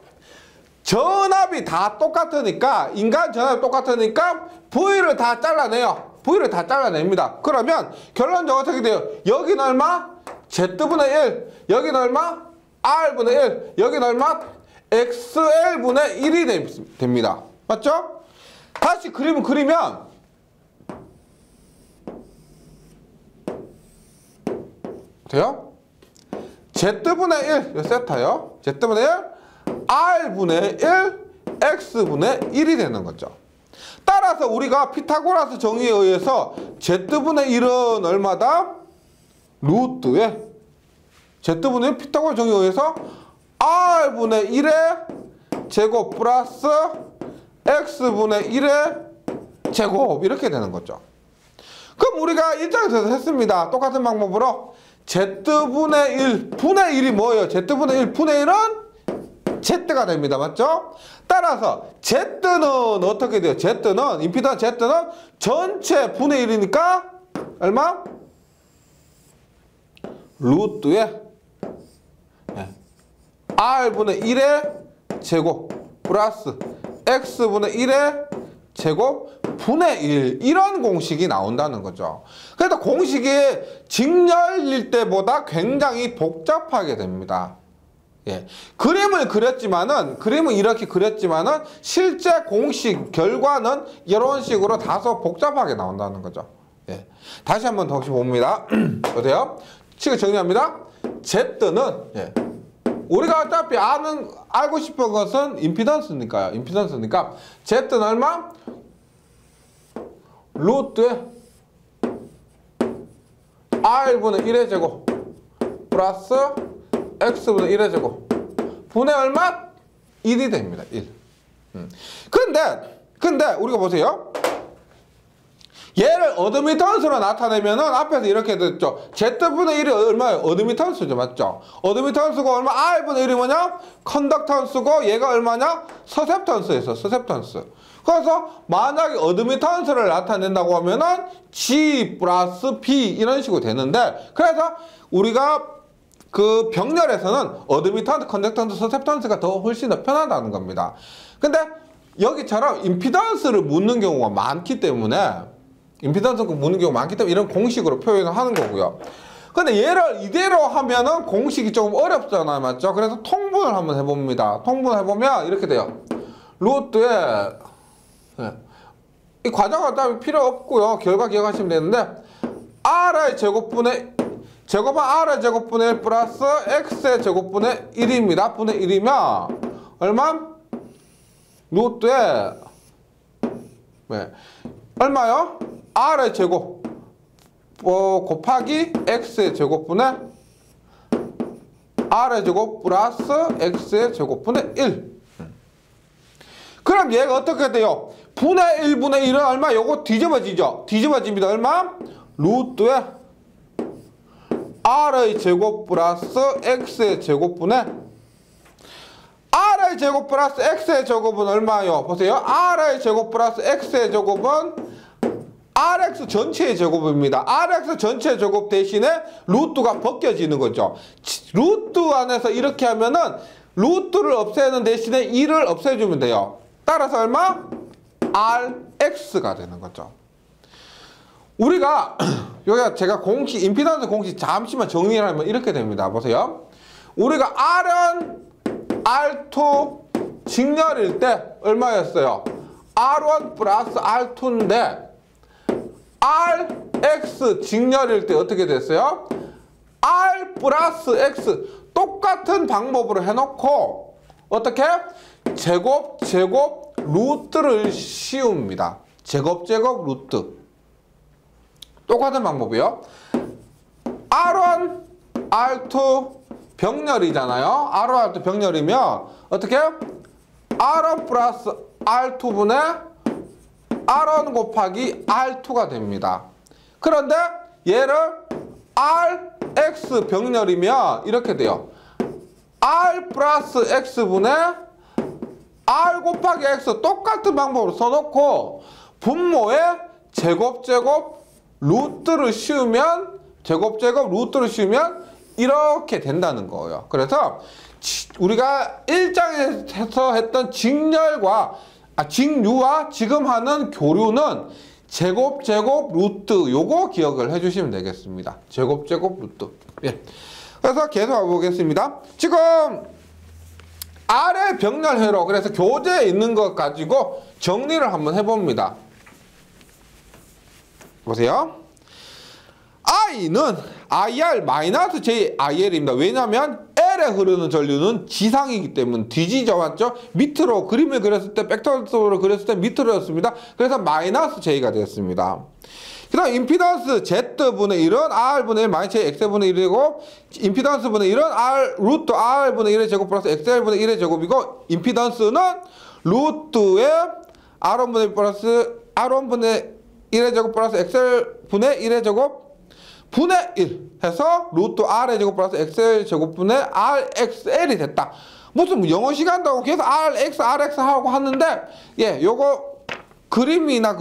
전압이 다 똑같으니까 인간 전압이 똑같으니까 V를 다 잘라내요. V를 다 잘라냅니다. 그러면 결론적으로 어떻게 돼요? 여기는 얼마? Z분의 1. 여기는 얼마? R분의 1. 여기는 얼마? XL분의 1이 됩니다. 맞죠? 다시 그림을 그리면 돼요? Z분의 1, 이 세타요. Z분의 1, R분의 1, X분의 1이 되는 거죠. 따라서 우리가 피타고라스 정의에 의해서 Z분의 1은 얼마다? 루트에 Z분의 1 피타고라스 정의에 의해서 R분의 1의 제곱 플러스 X분의 1의 제곱 이렇게 되는 거죠. 그럼 우리가 일장에서 했습니다. 똑같은 방법으로 Z분의 1, 분의 1이 뭐예요? Z분의 1, 분의 1은 Z가 됩니다. 맞죠? 따라서 Z는 어떻게 돼요? Z는, 임피던스 Z는 전체 분의 1이니까 얼마? 루트에 R분의 1의 제곱 플러스 X분의 1의 제곱 분의 1 이런 공식이 나온다는 거죠. 그래서 공식이 직렬일 때보다 굉장히 복잡하게 됩니다. 예. 그림은 이렇게 그렸지만은 실제 공식 결과는 이런 식으로 다소 복잡하게 나온다는 거죠. 예. 다시 한번 더 봅니다. 보세요. 지금 정리합니다. Z는 우리가 어차피 알고 싶은 것은 임피던스니까요. 임피던스니까 Z는 얼마? 루트에 R분의 1의 제곱 플러스 X분의 1의 제곱 분의 얼마? 1이 됩니다. 1. 근데 우리가 보세요. 얘를 어드미턴스로 나타내면은 앞에서 이렇게 됐죠. Z분의 1이 얼마예요? 어드미턴스죠. 맞죠? 어드미턴스가 얼마? R분의 1이 뭐냐? 컨덕턴스고 얘가 얼마냐? 서셉턴스에서 서셉턴스. 그래서 만약에 어드미턴스를 나타낸다고 하면은 G 플러스 B 이런 식으로 되는데 그래서 우리가 그 병렬에서는 어드미턴스, 컨덕턴스, 서셉턴스가 더 훨씬 더 편하다는 겁니다. 근데 여기처럼 임피던스를 묻는 경우가 많기 때문에 이런 공식으로 표현을 하는 거고요. 근데 얘를 이대로 하면은 공식이 조금 어렵잖아요. 맞죠? 그래서 통분을 한번 해봅니다. 통분을 해보면 이렇게 돼요. 루트에 이 과정은 따로 필요 없고요. 결과 기억하시면 되는데 R의 제곱분의 제곱은 R의 제곱분의 1 플러스 X의 제곱분의 1입니다. 분의 1이면 얼마? 루트에 얼마요? R의 제곱 곱하기 X의 제곱분의 R의 제곱 플러스 X의 제곱분의 1. 그럼 얘가 어떻게 돼요? 분의 1분의 1은 얼마? 요거 뒤집어지죠? 뒤집어집니다. 얼마? 루트에 R의 제곱 플러스 X의 제곱분의 R의 제곱 플러스 X의 제곱은 얼마요? 보세요. R의 제곱 플러스 X의 제곱은 RX 전체의 제곱입니다. RX 전체 제곱 대신에 루트가 벗겨지는 거죠. 루트 안에서 이렇게 하면은 루트를 없애는 대신에 2를 없애주면 돼요. 따라서 얼마? Rx가 되는 거죠. 우리가 여기가 제가 공식 임피던스 공식 잠시만 정리를 하면 이렇게 됩니다. 보세요. 우리가 R은 R2 직렬일 때 얼마였어요? R1 플러스 R2인데 RX 직렬일 때 어떻게 됐어요? R 플러스 X 똑같은 방법으로 해놓고 어떻게? 제곱 루트를 씌웁니다. 제곱 루트 똑같은 방법이요. R1 R2 병렬이잖아요. R1 R2 병렬이면 어떻게? R1 플러스 R2분의 R1 곱하기 R2가 됩니다. 그런데 얘를 RX 병렬이면 이렇게 돼요. R 플러스 X분의 R 곱하기 X 똑같은 방법으로 써놓고 분모에 제곱 루트를 씌우면 루트를 씌우면 이렇게 된다는 거예요. 그래서 우리가 1장에서 했던 직류와 지금 하는 교류는 제곱 루트 요거 기억을 해주시면 되겠습니다. 제곱 루트. 예. 그래서 계속 가보겠습니다. 지금 R의 병렬회로 그래서 교재에 있는 것 가지고 정리를 한번 해봅니다. 보세요. I는 IR-JIL입니다. 왜냐하면 L에 흐르는 전류는 지상이기 때문에 뒤지죠. 맞죠? 밑으로 그림을 그렸을 때 벡터로 그렸을 때 밑으로였습니다. 그래서 마이너스 J가 되었습니다. 그 다음 임피던스 Z분의 1은 R분의 1 마이너스 J X분의 1이고 임피던스분의 1은 루트 R분의 1의 제곱 플러스 XL분의 1의 제곱이고 임피던스는 루트의 R1분의 1 플러스 R1분의 1의 제곱 플러스 XL분의 1의 제곱 분의 1 해서 루트 R의 제곱 플러스 XL 제곱분의 RXL이 됐다. 무슨 영어 시간도 하고 계속 RX 하고 하는데 예, 요거 그림이나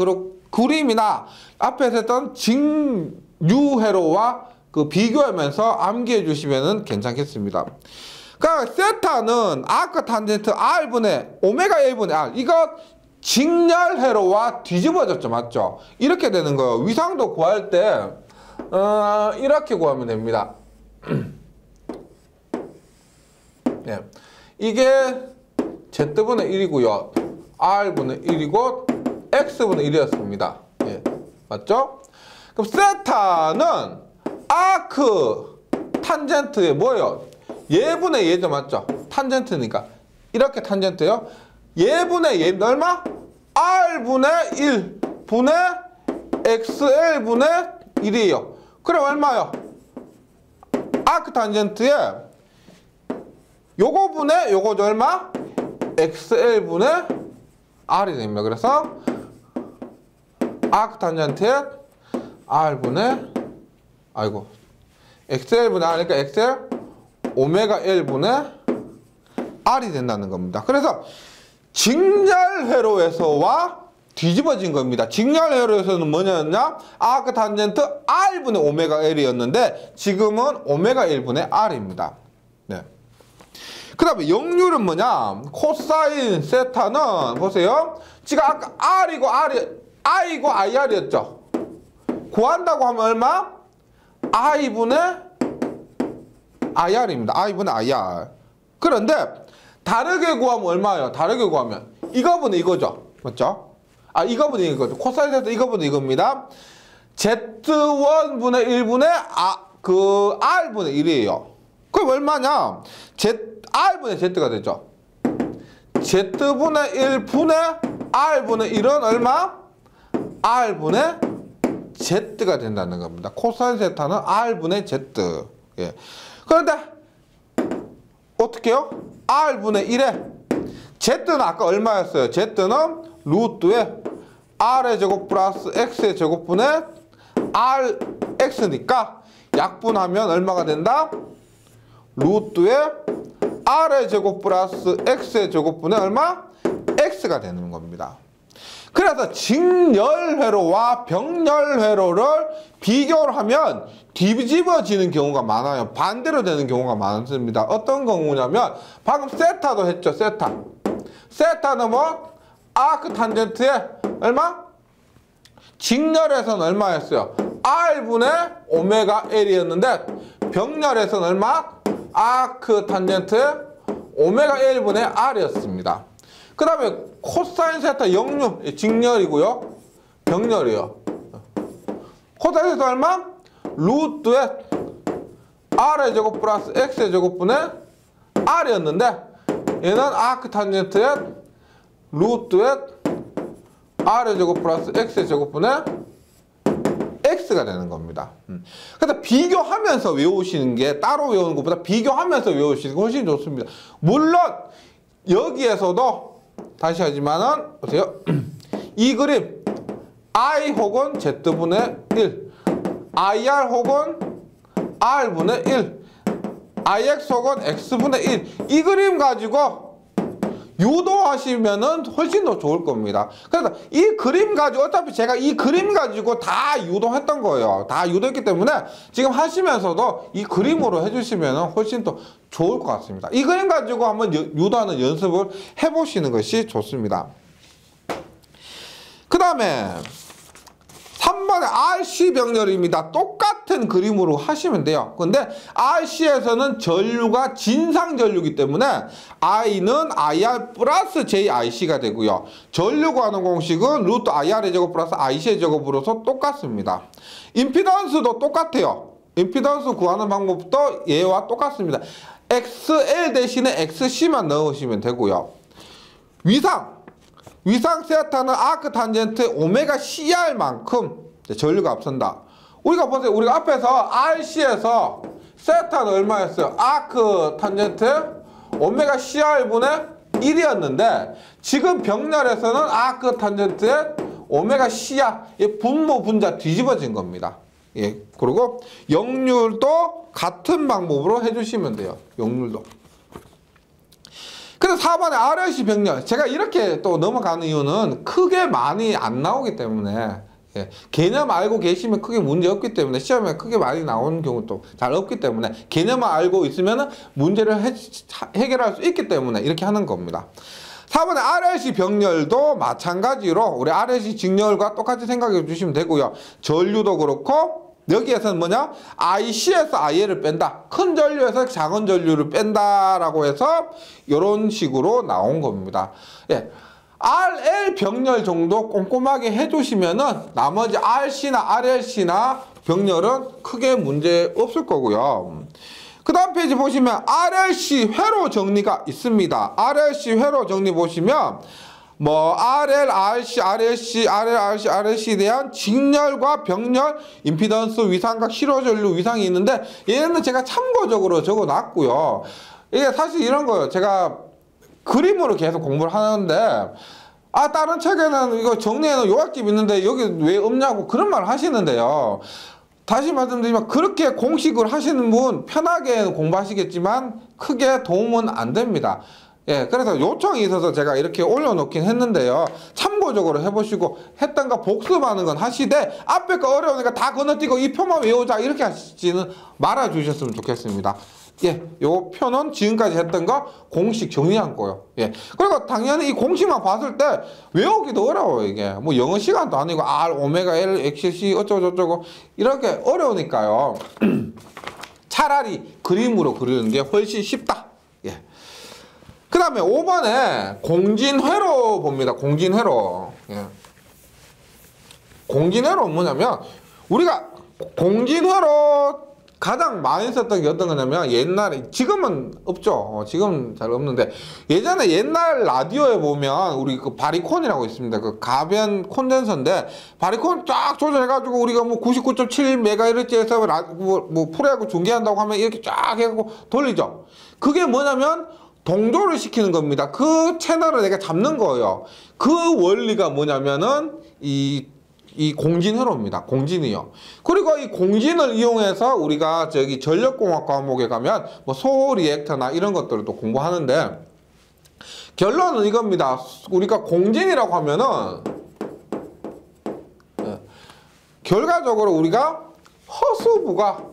앞에서 했던 직류회로와 그 비교하면서 암기해 주시면 괜찮겠습니다. 그러니까 세타는 아크 탄젠트 R분의 오메가 1분의 R 이거 직렬회로와 뒤집어졌죠. 맞죠? 이렇게 되는 거예요. 위상도 구할 때 이렇게 구하면 됩니다. 예. 이게 Z분의 1이고요. R분의 1이고 X분의 1이었습니다. 예. 맞죠? 그럼 세타는 아크 탄젠트의 뭐예요? 얘분의 얘죠. 맞죠? 탄젠트니까. 이렇게 탄젠트요. 얘분의 얘 얼마? R분의 1분의 XL분의 1이에요. 그럼 얼마요? 아크 탄젠트에 요거분의 요거죠. 얼마? XL분의 R이 됩니다. 그래서 아크 탄젠트에 R분의 XL분의 R니까 XL 오메가 L분의 R이 된다는 겁니다. 그래서 직렬회로에서와 뒤집어진 겁니다. 직렬회로에서는 뭐냐면 아크 탄젠트 R분의 오메가 L이었는데 지금은 오메가 1분의 R입니다. 네. 그 다음에 역률은 뭐냐? 코사인 세타는 보세요. 지금 아까 I고 IR이었죠. 구한다고 하면 얼마? I분의 IR입니다. I분의 IR. 그런데 다르게 구하면 얼마예요? 다르게 구하면 이거분의 이거죠. 맞죠? 이거분의 이거죠. 코사인 세타 이거분의 이겁니다. Z1분의 1분의 R분의 1이에요. 그럼 얼마냐? R분의 Z가 되죠. Z분의 1분의 R분의 1은 얼마? R분의 Z가 된다는 겁니다. 코사인 세타는 R분의 Z. 예. 그런데 어떻게 해요? R분의 1에 Z는 아까 얼마였어요? Z는 루트에 R의 제곱 플러스 X의 제곱분의 RX니까 약분하면 얼마가 된다? 루트에 R의 제곱 플러스 X의 제곱분의 얼마? X가 되는 겁니다. 그래서 직열회로와 병렬회로를 비교를 하면 뒤집어지는 경우가 많아요. 반대로 되는 경우가 많습니다. 어떤 경우냐면 방금 세타도 했죠. 세타는 뭐 아크 탄젠트에 얼마? 직렬에서는 얼마였어요? R분의 오메가 L이었는데 병렬에서는 얼마? 아크 탄젠트에 오메가 L분의 R이었습니다. 그 다음에 코사인 세타 역류 직렬이고요. 병렬이요. 코사인 세타 얼마? 루트의 R의 제곱 플러스 X의 제곱분의 R이었는데 얘는 아크 탄젠트의 루트의 R의 제곱 플러스 X의 제곱분의 X가 되는 겁니다. 그래서 비교하면서 외우시는 게 따로 외우는 것보다 비교하면서 외우시는 게 훨씬 좋습니다. 물론 여기에서도 다시 하지만은 보세요. 이 그림 I 혹은 Z분의 1 IR 혹은 R분의 1 IX 혹은 X분의 1 이 그림 가지고 유도하시면은 훨씬 더 좋을 겁니다. 그래서 이 그림 가지고 어차피 제가 이 그림 가지고 다 유도했던 거예요. 다 유도했기 때문에 지금 하시면서도 이 그림으로 해주시면 훨씬 더 좋을 것 같습니다. 이 그림 가지고 한번 유도하는 연습을 해보시는 것이 좋습니다. 그 다음에 3번의 RC 병렬입니다. 똑같은 그림으로 하시면 돼요. 근데 RC에서는 전류가 진상 전류이기 때문에 I는 IR 플러스 JIC가 되고요. 전류 구하는 공식은 루트 IR의 제곱 플러스 IC의 제곱으로서 똑같습니다. 임피던스도 똑같아요. 임피던스 구하는 방법도 얘와 똑같습니다. XL 대신에 XC만 넣으시면 되고요. 위상 세타는 아크 탄젠트 오메가 CR만큼 전류가 앞선다. 우리가 보세요. 우리가 앞에서 RC에서 세타는 얼마였어요? 아크 탄젠트 오메가 CR분의 1이었는데 지금 병렬에서는 아크 탄젠트의 오메가 CR 분모 분자 뒤집어진 겁니다. 예, 그리고 역률도 같은 방법으로 해주시면 돼요. 역률도. 그래서 4번에 RLC 병렬 제가 이렇게 또 넘어가는 이유는 크게 많이 안 나오기 때문에 예, 개념 알고 계시면 크게 문제 없기 때문에 시험에 크게 많이 나오는 경우도 잘 없기 때문에 개념만 알고 있으면 문제를 해결할 수 있기 때문에 이렇게 하는 겁니다. 4번에 RLC 병렬도 마찬가지로 우리 RLC 직렬과 똑같이 생각해 주시면 되고요. 전류도 그렇고 여기에서는 뭐냐? IC에서 IL을 뺀다. 큰 전류에서 작은 전류를 뺀다라고 해서 이런 식으로 나온 겁니다. 예. RL 병렬 정도 꼼꼼하게 해주시면은 나머지 RC나 RLC나 병렬은 크게 문제 없을 거고요. 그 다음 페이지 보시면 RLC 회로 정리가 있습니다. RLC 회로 정리 보시면 뭐 RL, RC, RLC, RL, RC, RLC에 대한 직렬과 병렬, 임피던스, 위상각, 실호전류 위상이 있는데 얘는 제가 참고적으로 적어놨고요. 이게 사실 이런 거예요. 제가 그림으로 계속 공부를 하는데 다른 책에는 이거 정리해놓은 요약집 있는데 여기 왜 없냐고 그런 말 하시는데요. 다시 말씀드리면 그렇게 공식을 하시는 분 편하게 공부하시겠지만 크게 도움은 안 됩니다. 예, 그래서 요청이 있어서 제가 이렇게 올려놓긴 했는데요. 참고적으로 해보시고 했던 거 복습하는 건 하시되 앞에 거 어려우니까 다 건너뛰고 이 표만 외우자 이렇게 하시지는 말아주셨으면 좋겠습니다. 예, 요 표는 지금까지 했던 거 공식 정리한 거요. 예, 그리고 당연히 이 공식만 봤을 때 외우기도 어려워요. 이게 뭐 영어 시간도 아니고 R, 오메가 L, XC 어쩌고저쩌고 이렇게 어려우니까요. 차라리 그림으로 그리는 게 훨씬 쉽다. 예. 그 다음에 5번에 공진회로 봅니다. 공진회로. 예. 공진회로 뭐냐면 우리가 공진회로 가장 많이 썼던 게 어떤 거냐면 옛날에 지금은 없죠. 지금은 잘 없는데 예전에 옛날 라디오에 보면 우리 그 바리콘이라고 있습니다. 그 가변 콘덴서인데 바리콘 쫙 조절해가지고 우리가 뭐 99.7MHz에서 뭐 프로야구 중계한다고 하면 이렇게 쫙 해갖고 돌리죠. 그게 뭐냐면 동조를 시키는 겁니다. 그 채널을 내가 잡는 거예요. 그 원리가 뭐냐면은 이 공진회로입니다. 공진이요. 그리고 이 공진을 이용해서 우리가 저기 전력공학 과목에 가면 뭐 소호 리액터나 이런 것들을 또 공부하는데 결론은 이겁니다. 우리가 공진이라고 하면은 결과적으로 우리가 허수부가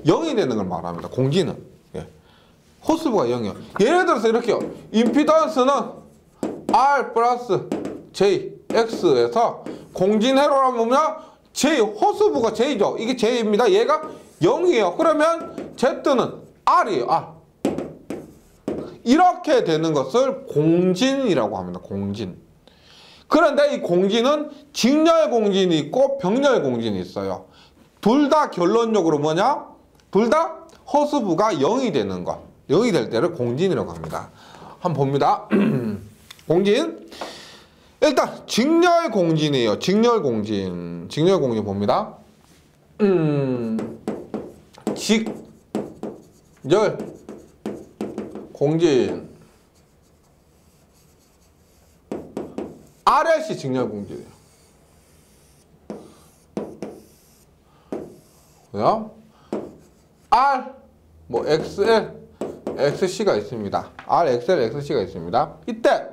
0이 되는 걸 말합니다. 공진은. 예. 허수부가 0이요. 예를 들어서 이렇게요. 임피던스는 R 플러스 J, X에서 공진회로라면 뭐냐? J, 허수부가 J죠. 이게 J입니다. 얘가 0이에요. 그러면 Z는 R이에요. R. 이렇게 되는 것을 공진이라고 합니다. 공진. 그런데 이 공진은 직렬 공진이 있고 병렬 공진이 있어요. 둘 다 결론적으로 뭐냐? 둘 다 허수부가 0이 되는 것. 0이 될 때를 공진이라고 합니다. 한번 봅니다. 공진. 일단 직렬 공진이에요. 직렬 공진. 직렬 공진 봅니다. 직렬 공진. RLC 직렬 공진이에요. 뭐야? R, 뭐 XL, XC가 있습니다. R, XL, XC가 있습니다. 이때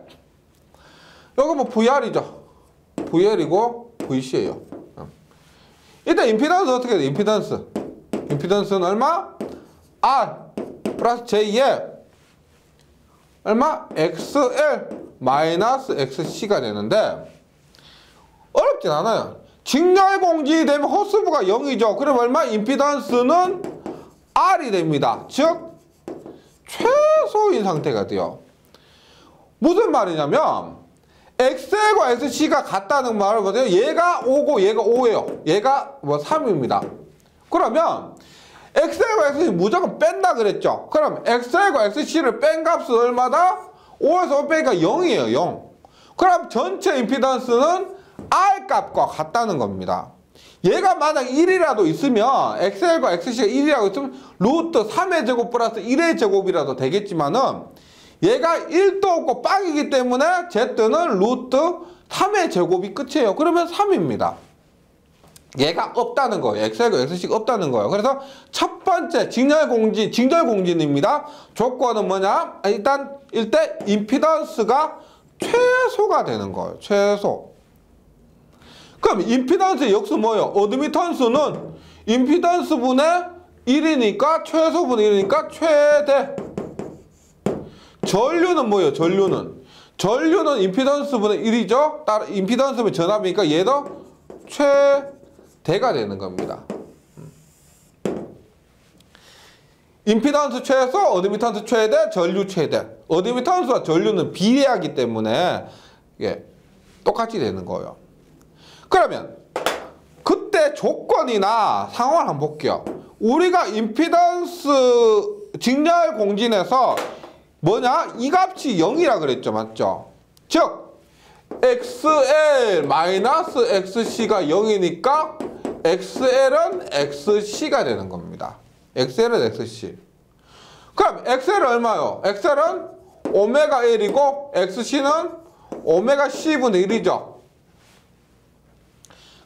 여기 뭐 VR이죠. VL이고 VC예요. 이때 임피던스 어떻게 돼? 임피던스. 임피던스는 얼마? R 플러스 J에 얼마? XL 마이너스 XC가 되는데 어렵진 않아요. 직렬 공진이 되면 허수부가 0이죠. 그럼 얼마? 임피던스는 R이 됩니다. 즉 최소인 상태가 돼요. 무슨 말이냐면 XL과 XC가 같다는 말을 보세요. 얘가 5고 얘가 5예요. 얘가 뭐 3입니다. 그러면 XL과 XC 무조건 뺀다 그랬죠. 그럼 XL과 XC를 뺀 값은 얼마다? 5에서 5 빼니까 0이에요. 0. 그럼 전체 임피던스는 R 값과 같다는 겁니다. 얘가 만약 1이라도 있으면 XL과 XC가 1이라고 있으면 루트 3의 제곱 플러스 1의 제곱이라도 되겠지만은 얘가 1도 없고 빵이기 때문에 Z는 루트 3의 제곱이 끝이에요. 그러면 3입니다. 얘가 없다는 거예요. XL과 XC가 없다는 거예요. 그래서 첫 번째 직렬 공진입니다. 조건은 뭐냐? 일단 이때 임피던스가 최소가 되는 거예요. 최소. 그럼 임피던스의 역수 뭐예요? 어드미턴스는 임피던스 분의 1이니까 최소분의 1이니까 최대. 전류는 뭐예요? 전류는 임피던스 분의 1이죠. 따라 임피던스면 전압이니까 얘도 최대가 되는 겁니다. 임피던스 최소, 어드미턴스 최대, 전류 최대. 어드미턴스와 전류는 비례하기 때문에 예, 똑같이 되는 거예요. 그러면 그때 조건이나 상황을 한번 볼게요. 우리가 임피던스 직렬 공진에서 뭐냐? 이 값이 0이라 그랬죠. 맞죠? 즉 XL-XC가 0이니까 XL은 XC가 되는 겁니다. XL은 XC. 그럼 XL은 얼마요? XL은 오메가 L이고 XC는 오메가 C분의 1이죠.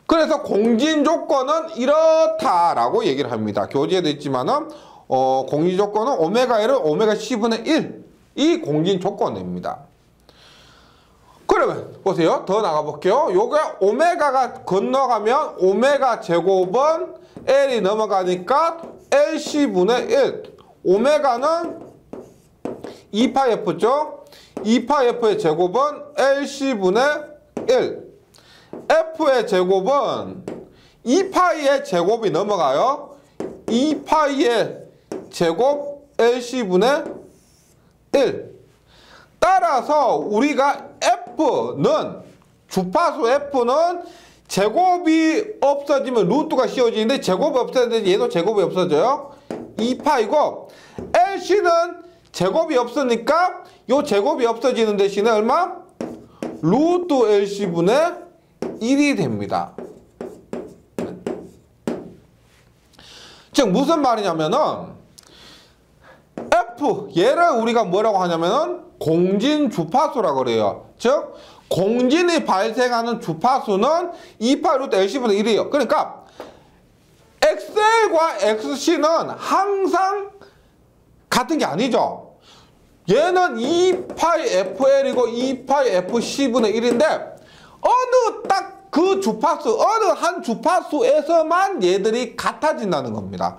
그래서 공진 조건은 이렇다라고 얘기를 합니다. 교재에도 있지만은 공진 조건은 오메가 L은 오메가 C분의 1. 이 공진 조건입니다. 그러면 보세요. 더 나가 볼게요. 요게 오메가가 건너가면 오메가 제곱은 L이 넘어가니까 LC분의 1. 오메가는 2파이F죠. 2파이F의 제곱은 LC분의 1. F의 제곱은 2파이의 제곱이 넘어가요. 2파이의 제곱 LC분의 1. 따라서 우리가 F는 주파수 F는 제곱이 없어지면 루트가 씌워지는데 제곱이 없어지는데 얘도 제곱이 없어져요. 2파이고 LC는 제곱이 없으니까 요 제곱이 없어지는 대신에 얼마? 루트 LC분의 1이 됩니다. 즉 무슨 말이냐면은 F 얘를 우리가 뭐라고 하냐면은 공진 주파수라고 그래요. 즉 공진이 발생하는 주파수는 2파 루트 LC분의 1이에요. 그러니까 XL과 XC는 항상 같은 게 아니죠. 얘는 2파이 FL이고 2파이 FC분의 1인데 어느 딱 그 주파수, 어느 한 주파수에서만 얘들이 같아진다는 겁니다.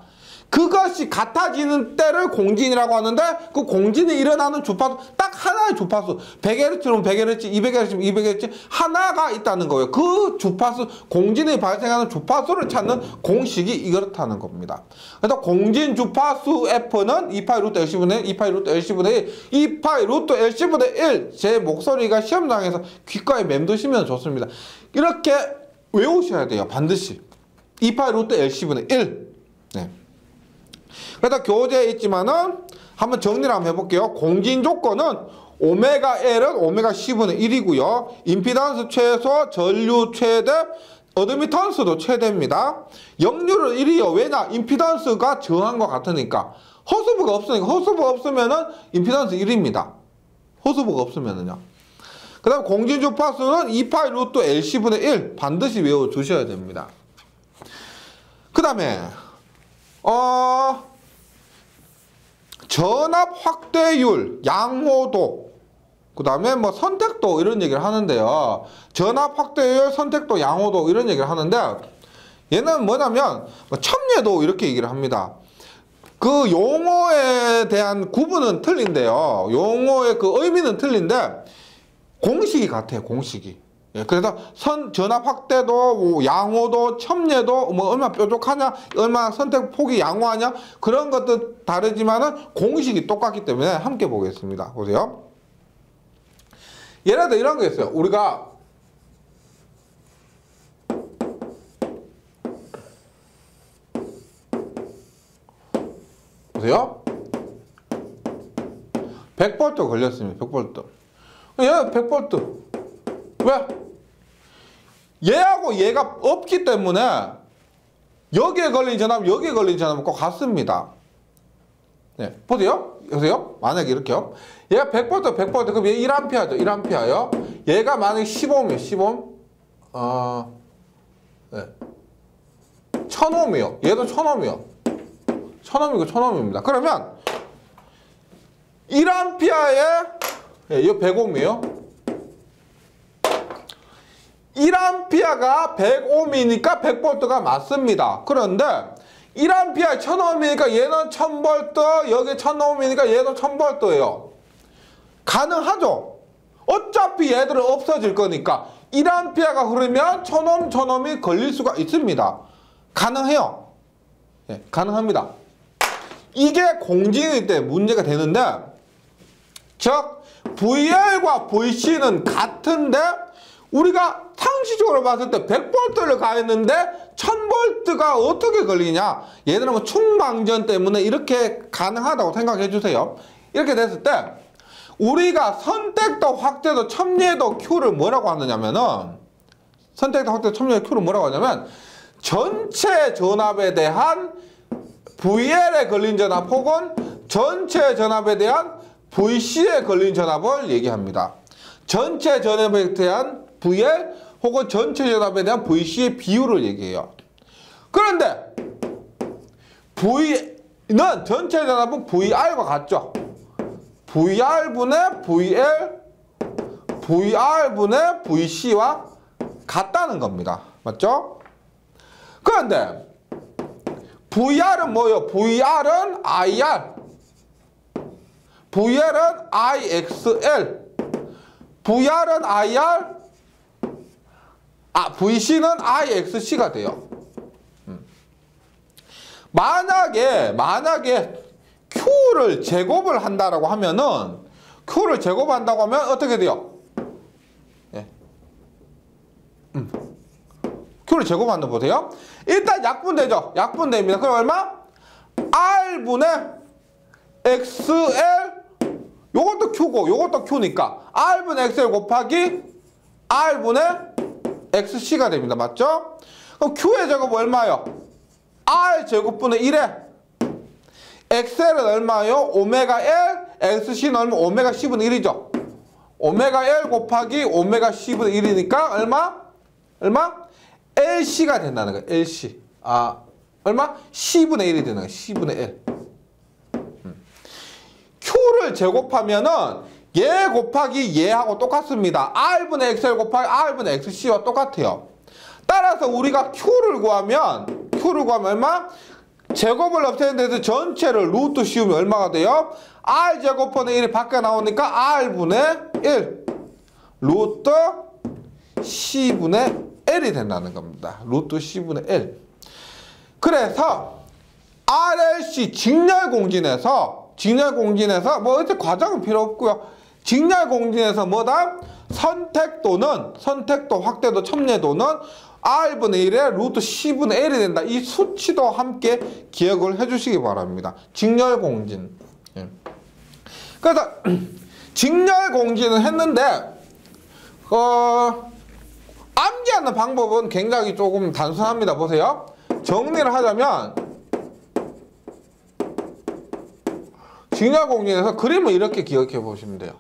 그것이 같아지는 때를 공진이라고 하는데 그 공진이 일어나는 주파수, 딱 하나의 주파수, 100H면 100Hz, 200H면 200Hz 하나가 있다는 거예요. 그 주파수, 공진이 발생하는 주파수를 찾는 공식이 이렇다는 겁니다. 그래서 공진 주파수 F는 2파이 루트 LC분의 1, 2파이 루트 LC분의 1, 2파이 루트 LC분의 1. 제 목소리가 시험장에서 귓가에 맴드시면 좋습니다. 이렇게 외우셔야 돼요. 반드시. 2파이 루트 LC분의 1. 네. 그래서 교재에 있지만은 한번 정리를 한번 해볼게요. 공진 조건은 오메가 L은 오메가 C분의 1이고요. 임피던스 최소, 전류 최대, 어드미턴스도 최대입니다. 역률은 1이요. 왜냐? 임피던스가 저항과 같으니까. 허스브가 없으니까. 허스브가 없으면은 임피던스 1입니다. 허스브가 없으면은요. 그 다음 공진 주파수는 2파이 루트 LC분의 1 반드시 외워주셔야 됩니다. 그 다음에 전압 확대율, 양호도, 그 다음에 뭐 선택도 이런 얘기를 하는데요. 전압 확대율, 선택도, 양호도 이런 얘기를 하는데 얘는 뭐냐면 첨예도 이렇게 얘기를 합니다. 그 용어에 대한 구분은 틀린데요. 용어의 그 의미는 틀린데 공식이 같아요. 공식이. 예, 그래서 전압 확대도, 뭐 양호도, 첨예도, 뭐 얼마나 뾰족하냐, 얼마나 선택 폭이 양호하냐, 그런 것도 다르지만은 공식이 똑같기 때문에 함께 보겠습니다. 보세요. 예를 들어 이런 거 있어요. 우리가 보세요. 100V 걸렸습니다. 100V. 얘 100V. 왜? 얘하고 얘가 없기 때문에 여기에 걸린 전압, 여기에 걸린 전압은 꼭 같습니다. 네, 보세요. 보세요. 만약에 이렇게요. 얘가 100V, 100V, 그럼 얘 1A죠. 1A요. 얘가 만약에 15Ω이에요. 15Ω. 네. 1000Ω이요. 얘도 1000Ω이요. 1000Ω이고 1000Ω입니다. 그러면 1A에 예, 이거 100Ω이에요. 1A가 100Ω이니까 100V가 맞습니다. 그런데 1A 1000Ω이니까 얘는 1000V, 여기 1000Ω이니까 얘도 1000V예요. 가능하죠? 어차피 얘들은 없어질 거니까 1A가 흐르면 1000Ω, 1000Ω이 걸릴 수가 있습니다. 가능해요. 네, 가능합니다. 이게 공진일 때 문제가 되는데, 즉 VR과 VC는 같은데 우리가 상식적으로 봤을 때 100V를 가했는데 1000V가 어떻게 걸리냐? 얘들은 뭐 충방전 때문에 이렇게 가능하다고 생각해 주세요. 이렇게 됐을 때 우리가 선택도, 확대도, 첨예도, Q를 뭐라고 하느냐면은, 선택도, 확대도, 첨예도, Q를 뭐라고 하냐면 전체 전압에 대한 VL에 걸린 전압 혹은 전체 전압에 대한 VC에 걸린 전압을 얘기합니다. 전체 전압에 대한 VL 혹은 전체 전압에 대한 VC의 비율을 얘기해요. 그런데 V는 전체 전압은 VR과 같죠. VR분의 VL, VR분의 VC와 같다는 겁니다. 맞죠? 그런데 VR은 뭐예요? VR은 IR, VL은 IXL, VR은 IR, VC는 IXC가 돼요. 만약에 Q를 제곱을 한다라고 하면은, Q를 제곱한다고 하면 어떻게 돼요? 예. Q를 제곱한다 보세요. 일단 약분되죠. 약분됩니다. 그럼 얼마? R분의 XL, 요것도 Q고 요것도 Q니까 R분의 XL 곱하기 R분의 XC가 됩니다. 맞죠? 그럼 Q의 제곱 얼마요? R 제곱분의 1에 XL은 얼마요? 오메가 L, XC는 얼마? 오메가 C분의 1이죠. 오메가 L 곱하기 오메가 C분의 1이니까 얼마? LC가 된다는 거예요. LC. 얼마? C분의 1이 되는 거예요. C분의 L. Q를 제곱하면은 얘 곱하기 얘하고 똑같습니다. R분의 XL 곱하기 R분의 XC와 똑같아요. 따라서 우리가 Q를 구하면 얼마? 제곱을 없애는 데서 전체를 루트 씌우면 얼마가 돼요? R제곱분의 1이 밖에 나오니까 R분의 1 루트 C분의 L이 된다는 겁니다. 루트 C분의 L. 그래서 RLC 직렬공진에서 뭐 어째 과정은 필요 없고요. 직렬공진에서 뭐다? 선택도 확대도 첨예도는 R분의 1에 루트 C분의 L이 된다. 이 수치도 함께 기억을 해주시기 바랍니다. 직렬공진. 예. 그래서 직렬공진을 했는데 암기하는 방법은 굉장히 조금 단순합니다. 보세요. 정리를 하자면 직렬공진에서 그림을 이렇게 기억해 보시면 돼요.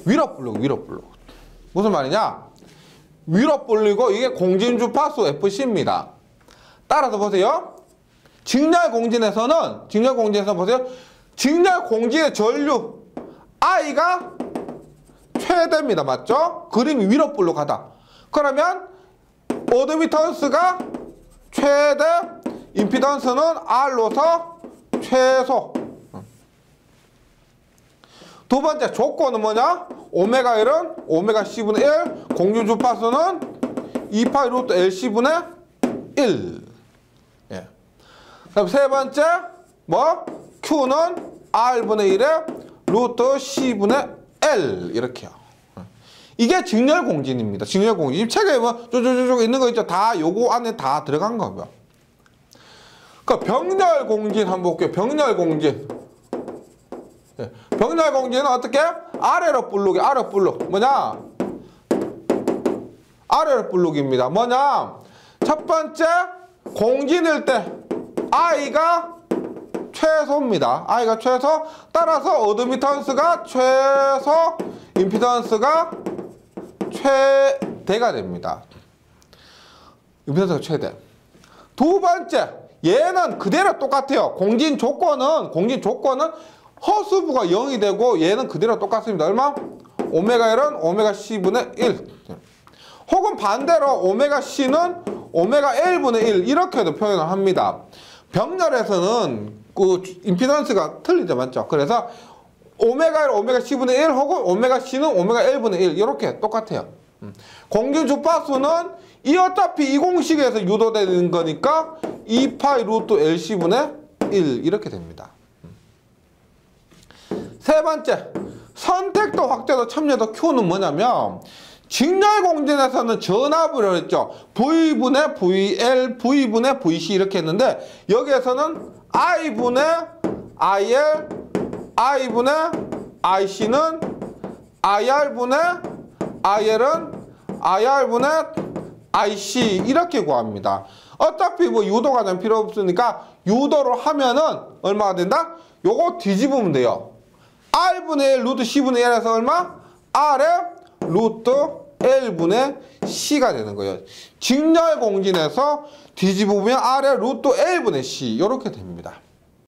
위로 불르고 무슨 말이냐? 위로 불리고 이게 공진주파수 FC입니다. 따라서 보세요. 직렬공진에서 보세요. 직렬공진의 전류 I가 최대입니다. 맞죠? 그림이 위로 불러 가다. 그러면 어드미턴스가 최대, 임피던스는 R로서 최소. 두 번째 조건은 뭐냐? 오메가 1은 오메가 C분의 1, 공진주파수는 2파이 루트 LC분의 1. 예. 그럼 세 번째, Q는 R분의 1에 루트 C분의 L. 이렇게요. 이게 직렬공진입니다. 직렬공진. 책에 쭉 있는 거 있죠? 다 요거 안에 다 들어간 거고요. 그 병렬공진 한번 볼게요. 병렬공진. 예. 병렬공진은 어떻게? 아래로 불룩이 뭐냐? 아래로 불룩입니다. 뭐냐? 첫 번째 공진일 때 I가 최소입니다. I가 최소. 따라서 어드미턴스가 최소, 임피던스가 최대가 됩니다. 임피던스가 최대. 두 번째, 얘는 그대로 똑같아요. 공진 조건은 허수부가 0이 되고 얘는 그대로 똑같습니다. 얼마? 오메가 1은 오메가 C분의 1. 혹은 반대로 오메가 C는 오메가 L분의 1 이렇게도 표현을 합니다. 병렬에서는 그 임피던스가 틀리죠. 맞죠? 그래서 오메가 1, 오메가 C분의 1 혹은 오메가 C는 오메가 L분의 1 이렇게 똑같아요. 공진 주파수는 이 어차피 이 공식에서 유도되는 거니까 2파이 루트 LC분의 1 이렇게 됩니다. 세 번째, 선택도 확대도 첨예도 Q는 뭐냐면 직렬공진에서는 전압을 했죠. V분의 VL, V분의 VC 이렇게 했는데 여기에서는 I분의 IL, I분의 IC는 IR분의 IL은 IR분의 IC 이렇게 구합니다. 어차피 유도가 필요 없으니까 유도를 하면은 얼마가 된다? 요거 뒤집으면 돼요. R분의 1 루트 C분의 1에서 얼마? R에 루트 L분의 C가 되는 거예요. 직렬공진에서 뒤집으면 R에 루트 L분의 C 이렇게 됩니다.